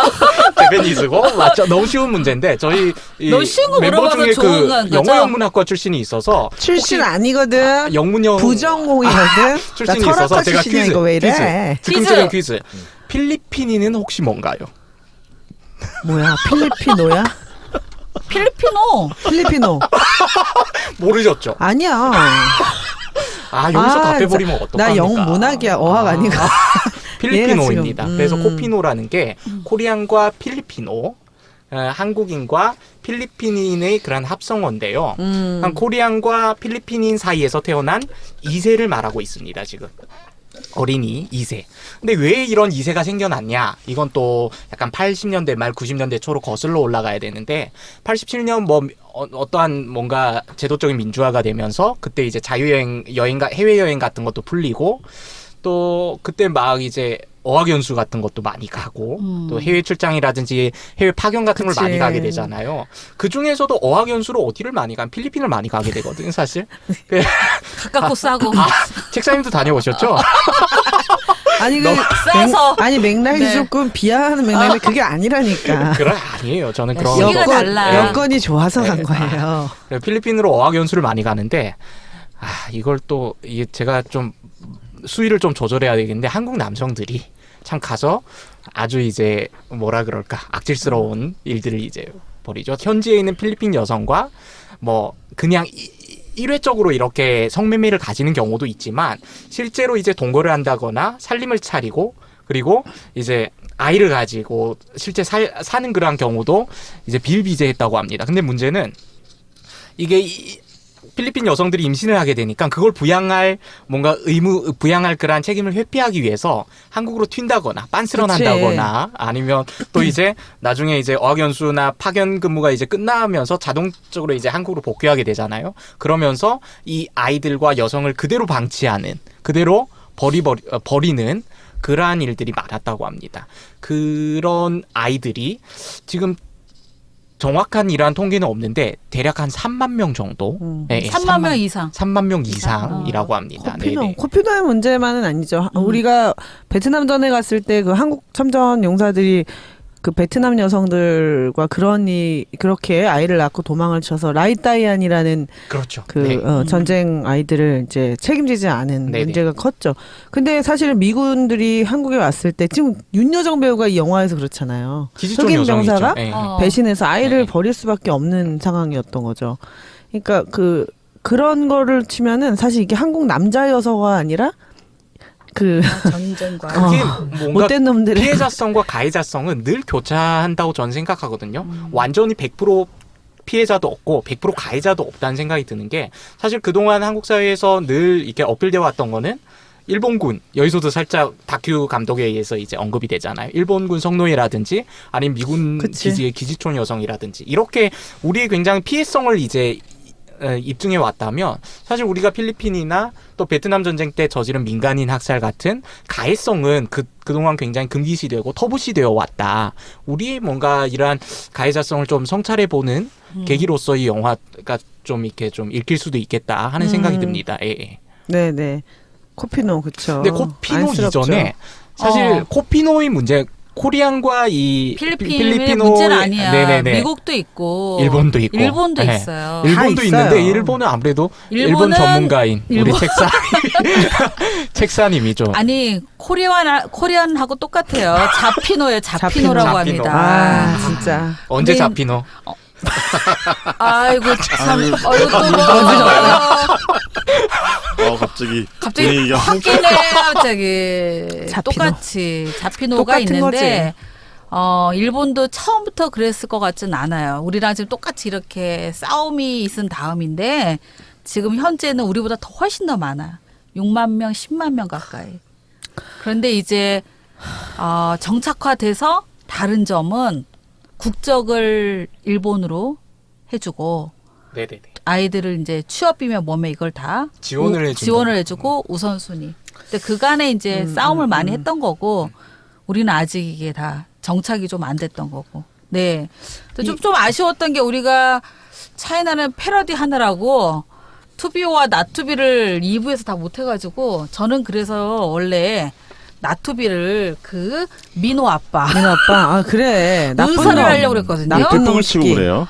재패니즈고 맞죠? 너무 쉬운 문제인데 저희 이 너무 쉬운 거 멤버 물어봐서 중에 좋은 그 건 영어 거죠? 영문학과 출신이 있어서 출신 아니거든. 영문형 부전공이거든. 출신이 나 있어서 철학과 제가 출신이야, 퀴즈 이거 왜 이래? 즉흥적인 퀴즈. 필리핀인은 혹시 뭔가요? 뭐야 필리핀노야? 필리핀어. 필리핀노 모르셨죠? 아니야. 아 여기서 답해버리면 나 어떡합니까? 영문학이야 어학 아니고. 필리피노입니다. 얘가 지금, 그래서 코피노라는 게 코리안과 필리피노, 한국인과 필리핀인의 그런 합성어인데요. 한 코리안과 필리핀인 사이에서 태어난 2세를 말하고 있습니다. 지금 어린이 2세. 근데 왜 이런 2세가 생겨났냐? 이건 또 약간 80년대 말 90년대 초로 거슬러 올라가야 되는데 87년 뭐 어떠한 뭔가 제도적인 민주화가 되면서 그때 이제 여행가 해외여행 같은 것도 풀리고 또 그때 막 이제 어학연수 같은 것도 많이 가고 또 해외 출장이라든지 해외 파견 같은 걸 그치. 많이 가게 되잖아요. 그 중에서도 어학연수로 어디를 많이 간? 필리핀을 많이 가게 되거든요, 사실. 가깝고 싸고. 책사님도 다녀오셨죠? 아니 싸서. 아니 맥락이 네. 조금 비하하는 맥락인데 그게 아니라니까. 그래 아니에요. 저는 그런 시기가 거. 달라. 여건이 좋아서 네. 간 거예요. 필리핀으로 어학연수를 많이 가는데 이걸 또 이게 제가 좀 수위를 좀 조절해야 되겠는데 한국 남성들이 참 가서 아주 이제 뭐라 그럴까 악질스러운 일들을 이제 벌이죠. 현지에 있는 필리핀 여성과 뭐 그냥 일회적으로 이렇게 성매매를 가지는 경우도 있지만 실제로 이제 동거를 한다거나 살림을 차리고 그리고 이제 아이를 가지고 실제 사는 그러한 경우도 이제 비일비재했다고 합니다. 근데 문제는 이게 필리핀 여성들이 임신을 하게 되니까 그걸 부양할 그러한 책임을 회피하기 위해서 한국으로 튄다거나 빤스런한다거나 아니면 또 이제 나중에 이제 어학연수나 파견 근무가 이제 끝나면서 자동적으로 이제 한국으로 복귀하게 되잖아요. 그러면서 이 아이들과 여성을 그대로 방치하는 그대로 버리는 그러한 일들이 많았다고 합니다. 그런 아이들이 지금 정확한 이러한 통계는 없는데 대략 한 3만 명 정도. 네, 3만 명 이상. 3만 명 이상이라고 합니다. 코피노의 문제만은 아니죠. 우리가 베트남 전에 갔을 때 그 한국 참전 용사들이 그 베트남 여성들과 그렇게 아이를 낳고 도망을 쳐서 라이따이안이라는 그렇죠. 전쟁 아이들을 이제 책임지지 않은 네네. 문제가 컸죠. 근데 사실은 미군들이 한국에 왔을 때 지금 윤여정 배우가 이 영화에서 그렇잖아요. 기지촌 흑인 여성이죠. 병사가 네. 배신해서 아이를 네. 버릴 수밖에 없는 상황이었던 거죠. 그러니까 그런 거를 치면은 사실 이게 한국 남자여서가 아니라 전쟁과. 그게 뭔가 못된 놈들의 피해자성과 가해자성은 늘 교차한다고 저는 생각하거든요. 완전히 100% 피해자도 없고 100% 가해자도 없다는 생각이 드는 게 사실 그동안 한국 사회에서 늘 이렇게 어필되어 왔던 거는 일본군, 여기서도 살짝 다큐 감독에 의해서 이제 언급이 되잖아요. 일본군 성노예라든지 아니면 미군 기지의 기지촌 여성이라든지 이렇게 우리의 굉장히 피해성을 이제 입증해 왔다면 사실 우리가 필리핀이나 또 베트남 전쟁 때 저지른 민간인 학살 같은 가해성은 그동안 굉장히 금기시되고 터부시되어 왔다. 우리의 뭔가 이러한 가해자성을 좀 성찰해보는 계기로서 이 영화가 좀 이렇게 좀 읽힐 수도 있겠다 하는 생각이 듭니다. 예. 네네. 코피노 그쵸. 근데 코피노 안쓰럽죠. 이전에 사실 코피노의 문제 코리안과 이 필리핀의 문제는 아니야. 네네네. 미국도 있고 일본도 있고 일본도 네. 있어요. 일본도 있어요. 있는데 일본은 아무래도 일본 전문가인 우리 책사님이 좀 아니 코리안하고 똑같아요. 자피노예요. 자피노라고 자피노. 합니다. 아 진짜. 언제 근데 잡히노? 아이고 참. 이거 또 갑자기 분위기가 확 깨네. 갑자기 자피노. 똑같이 자피노가 똑같은 있는데 일본도 처음부터 그랬을 것 같진 않아요. 우리랑 지금 똑같이 이렇게 싸움이 있은 다음인데 지금 현재는 우리보다 더 훨씬 더 많아요. 6만 명, 10만 명 가까이. 그런데 이제 정착화돼서 다른 점은 국적을 일본으로 해주고 네네네. 아이들을 이제 취업이면 뭐면 이걸 다 지원을 해주고 우선순위. 근데 그간에 이제 싸움을 많이 했던 거고 우리는 아직 이게 다 정착이 좀 안 됐던 거고. 네. 좀 아쉬웠던 게 우리가 차이나는 패러디 하느라고 투비와 나투비를 2부에서 다 못해가지고 저는 그래서 원래 나투비를 그 민호 아빠 민호 아빠. 아 그래. 나쁜 의사를 놈. 하려고 그랬거든요. 나쁜 을 치고 놈 그래요.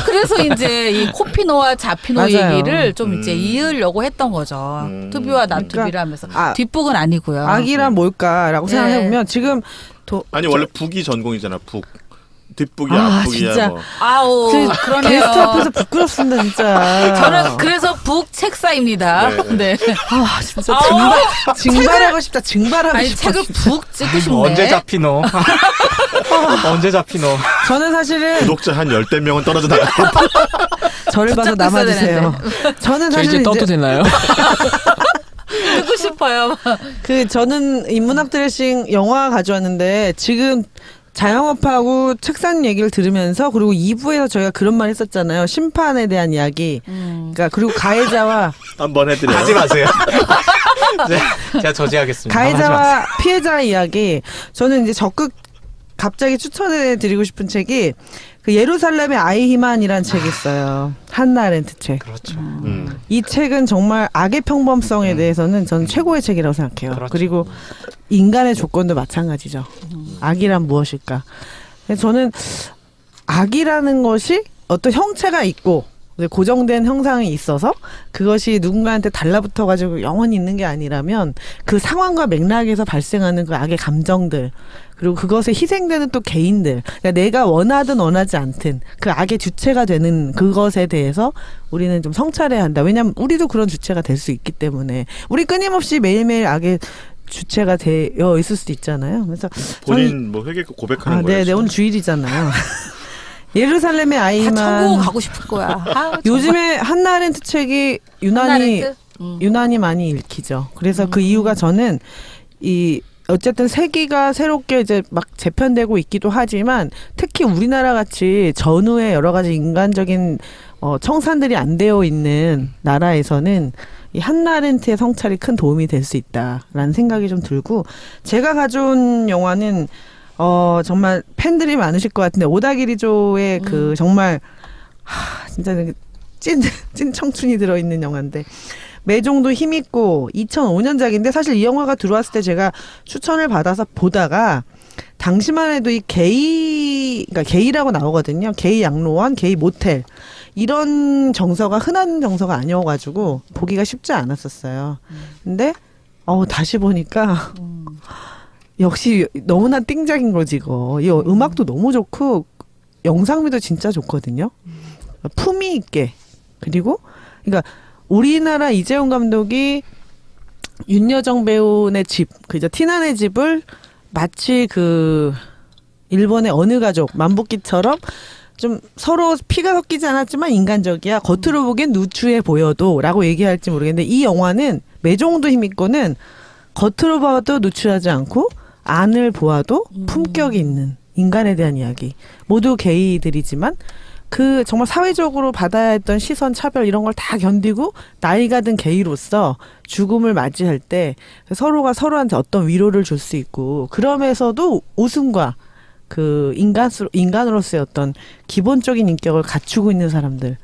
그래서 이제 이 코피노와 자피노 맞아요. 얘기를 좀 이제 이으려고 했던 거죠. 투비와 나투비를 그러니까, 하면서 아, 뒷북은 아니고요. 악이란 뭘까라고 네. 생각해보면 지금 아니 원래 북이 전공이잖아. 북. 뒷북이야, 아, 앞북이야 진짜. 뭐. 아우 그러네요. 게스트 앞에서 부끄럽습니다 진짜. 저는 그래서 북 책사입니다. 네. 네. 아 진짜 아우, 증발하고 싶다. 증발하고 아니 싶어. 책을 북 찍고 싶네. 언제 잡히노? 언제 잡히노? 저는 사실은 구독자 한 10대 명은 떨어져 나가. 저를 봐서 붙잡고 있어야 남아주세요. 저는 저 사실 이제 떠도 되나요? 듣고 싶어요. 저는 인문학 드레싱 영화 가져왔는데 지금 자영업하고 책상 얘기를 들으면서 그리고 2부에서 저희가 그런 말 했었잖아요. 심판에 대한 이야기. 그러니까 그리고 가해자와 한번 해드려요. 하지 마세요. 제가 저지하겠습니다. 하지 마세요. 가해자와 피해자의 이야기. 저는 이제 적극 갑자기 추천해 드리고 싶은 책이 그 예루살렘의 아이히만이라는 책이 있어요. 한나 아렌트 책. 그렇죠. 이 책은 정말 악의 평범성에 대해서는 저는 최고의 책이라고 생각해요. 그렇죠. 그리고 인간의 조건도 마찬가지죠. 악이란 무엇일까? 그래서 저는 악이라는 것이 어떤 형체가 있고 고정된 형상이 있어서 그것이 누군가한테 달라붙어가지고 영원히 있는 게 아니라면 그 상황과 맥락에서 발생하는 그 악의 감정들 그리고 그것에 희생되는 또 개인들 그러니까 내가 원하든 원하지 않든 그 악의 주체가 되는 그것에 대해서 우리는 좀 성찰해야 한다. 왜냐하면 우리도 그런 주체가 될 수 있기 때문에 우리 끊임없이 매일매일 악의 주체가 되어 있을 수도 있잖아요. 그래서 본인 뭐 회개 고백하는 거예요. 네, 오늘 주일이잖아요. 예루살렘의 다 아이만 천국 가고 싶을 거야. 아, 요즘에 한나 아렌트 책이 유난히 많이 읽히죠. 그래서 그 이유가 저는 이 어쨌든 세기가 새롭게 이제 막 재편되고 있기도 하지만 특히 우리나라 같이 전후에 여러 가지 인간적인 청산들이 안 되어 있는 나라에서는 이 한나 아렌트의 성찰이 큰 도움이 될 수 있다라는 생각이 좀 들고 제가 가져온 영화는 정말 팬들이 많으실 것 같은데 오다기리조의 그 정말 진짜 찐 청춘이 들어있는 영화인데 매종도 힘있고 2005년작인데 사실 이 영화가 들어왔을 때 제가 추천을 받아서 보다가 당시만 해도 이 그러니까 게이라고 나오거든요. 게이 양로원, 게이 모텔 이런 정서가 흔한 정서가 아니어가지고 보기가 쉽지 않았었어요. 근데 다시 보니까 역시 너무나 띵작인 거지 이거. 이 음악도 너무 좋고 영상미도 진짜 좋거든요. 품위 있게 그리고 그러니까 우리나라 이재용 감독이 윤여정 배우의 집, 그죠 티나네 집을 마치 그 일본의 어느 가족 만복기처럼 좀 서로 피가 섞이지 않았지만 인간적이야. 겉으로 보기엔 누추해 보여도라고 얘기할지 모르겠는데 이 영화는 매종도 힘있고는 겉으로 봐도 누추하지 않고 안을 보아도 품격이 있는 인간에 대한 이야기. 모두 게이들이지만 그 정말 사회적으로 받아야 했던 시선, 차별 이런 걸 다 견디고 나이가 든 게이로서 죽음을 맞이할 때 서로가 서로한테 어떤 위로를 줄 수 있고 그러면서도 웃음과 그 인간으로서의 어떤 기본적인 인격을 갖추고 있는 사람들.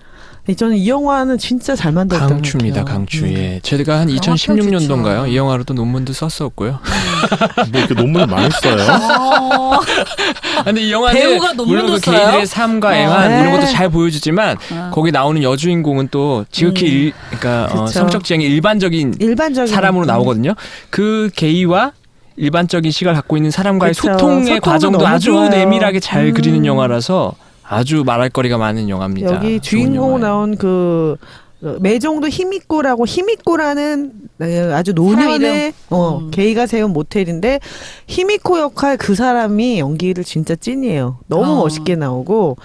저는 이 영화는 진짜 잘 만들었다고 강추입니다. 생각해요. 강추. 예. 제가 한 영화평 2016년도인가요? 이 영화로도 논문도 썼었고요. 뭐 이렇게 논문을 많이 써요? 근데 이 영화는 배우가 논문도 물론 그 써요? 게이들의 삶과 애환 네. 이런 것도 잘 보여주지만 거기 나오는 여주인공은 또 지극히 그러니까 그쵸. 성적 지향이 일반적인 음. 사람으로 나오거든요. 그 게이와 일반적인 시각을 갖고 있는 사람과의 그쵸. 소통의 소통도 과정도 너무 아주 좋아요. 내밀하게 잘 그리는 영화라서 아주 말할 거리가 많은 영화입니다. 여기 좋은 주인공 영화예요. 나온 그 매종도 힘있고라는 아주 노년의 게이가 세운 모텔인데 힘있고 역할 그 사람이 연기를 진짜 찐이에요. 너무 멋있게 나오고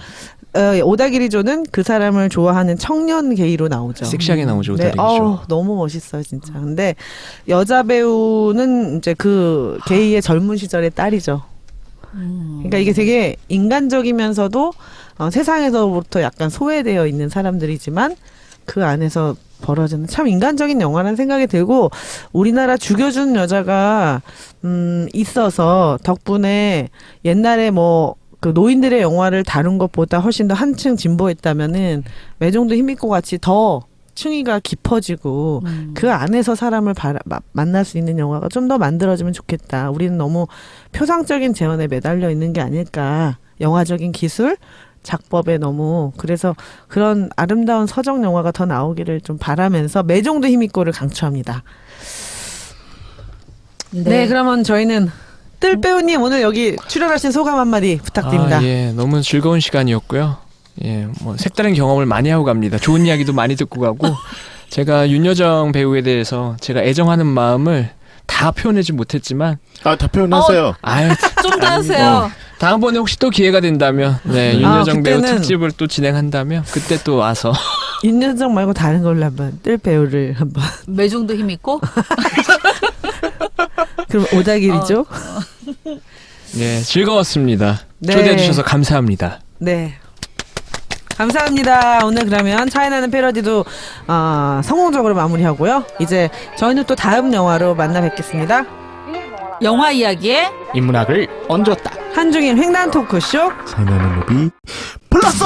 오다기리조는 그 사람을 좋아하는 청년 게이로 나오죠. 섹시하게 나오죠. 네, 오다기리조. 너무 멋있어요 진짜. 근데 여자 배우는 이제 그 게이의 젊은 시절의 딸이죠. 그러니까 이게 되게 인간적이면서도 세상에서부터 약간 소외되어 있는 사람들이지만 그 안에서 벌어지는 참 인간적인 영화라는 생각이 들고 우리나라 죽여준 여자가 있어서 덕분에 옛날에 뭐 그 노인들의 영화를 다룬 것보다 훨씬 더 한층 진보했다면은 매종도 힘있고 같이 더 층위가 깊어지고 그 안에서 사람을 만날 수 있는 영화가 좀 더 만들어지면 좋겠다. 우리는 너무 표상적인 재현에 매달려 있는 게 아닐까. 영화적인 기술, 작법에 너무 그래서 그런 아름다운 서정 영화가 더 나오기를 좀 바라면서 매종도 힘있고를 강추합니다. 네, 그러면 저희는 뜰 배우님 오늘 여기 출연하신 소감 한마디 부탁드립니다. 예, 너무 즐거운 시간이었고요. 예, 뭐 색다른 경험을 많이 하고 갑니다. 좋은 이야기도 많이 듣고 가고 제가 윤여정 배우에 대해서 제가 애정하는 마음을 다 표현하지 못했지만 다 표현하세요. 아유, 좀 더 하세요. 다음번에 혹시 또 기회가 된다면 네, 윤여정 배우 그때는 특집을 또 진행한다면 그때 또 와서 윤여정 말고 다른 걸로 한번 뜰 배우를 한번. 매종도 힘 있고. 그럼 오다길이죠? 네, 즐거웠습니다. 네. 초대해 주셔서 감사합니다. 네. 감사합니다. 오늘 그러면 차이나는 패러디도 성공적으로 마무리하고요. 이제 저희는 또 다음 영화로 만나 뵙겠습니다. 영화 이야기에 인문학을 얹었다. 한중일 횡단 토크쇼. 차이나는 무비 플러스!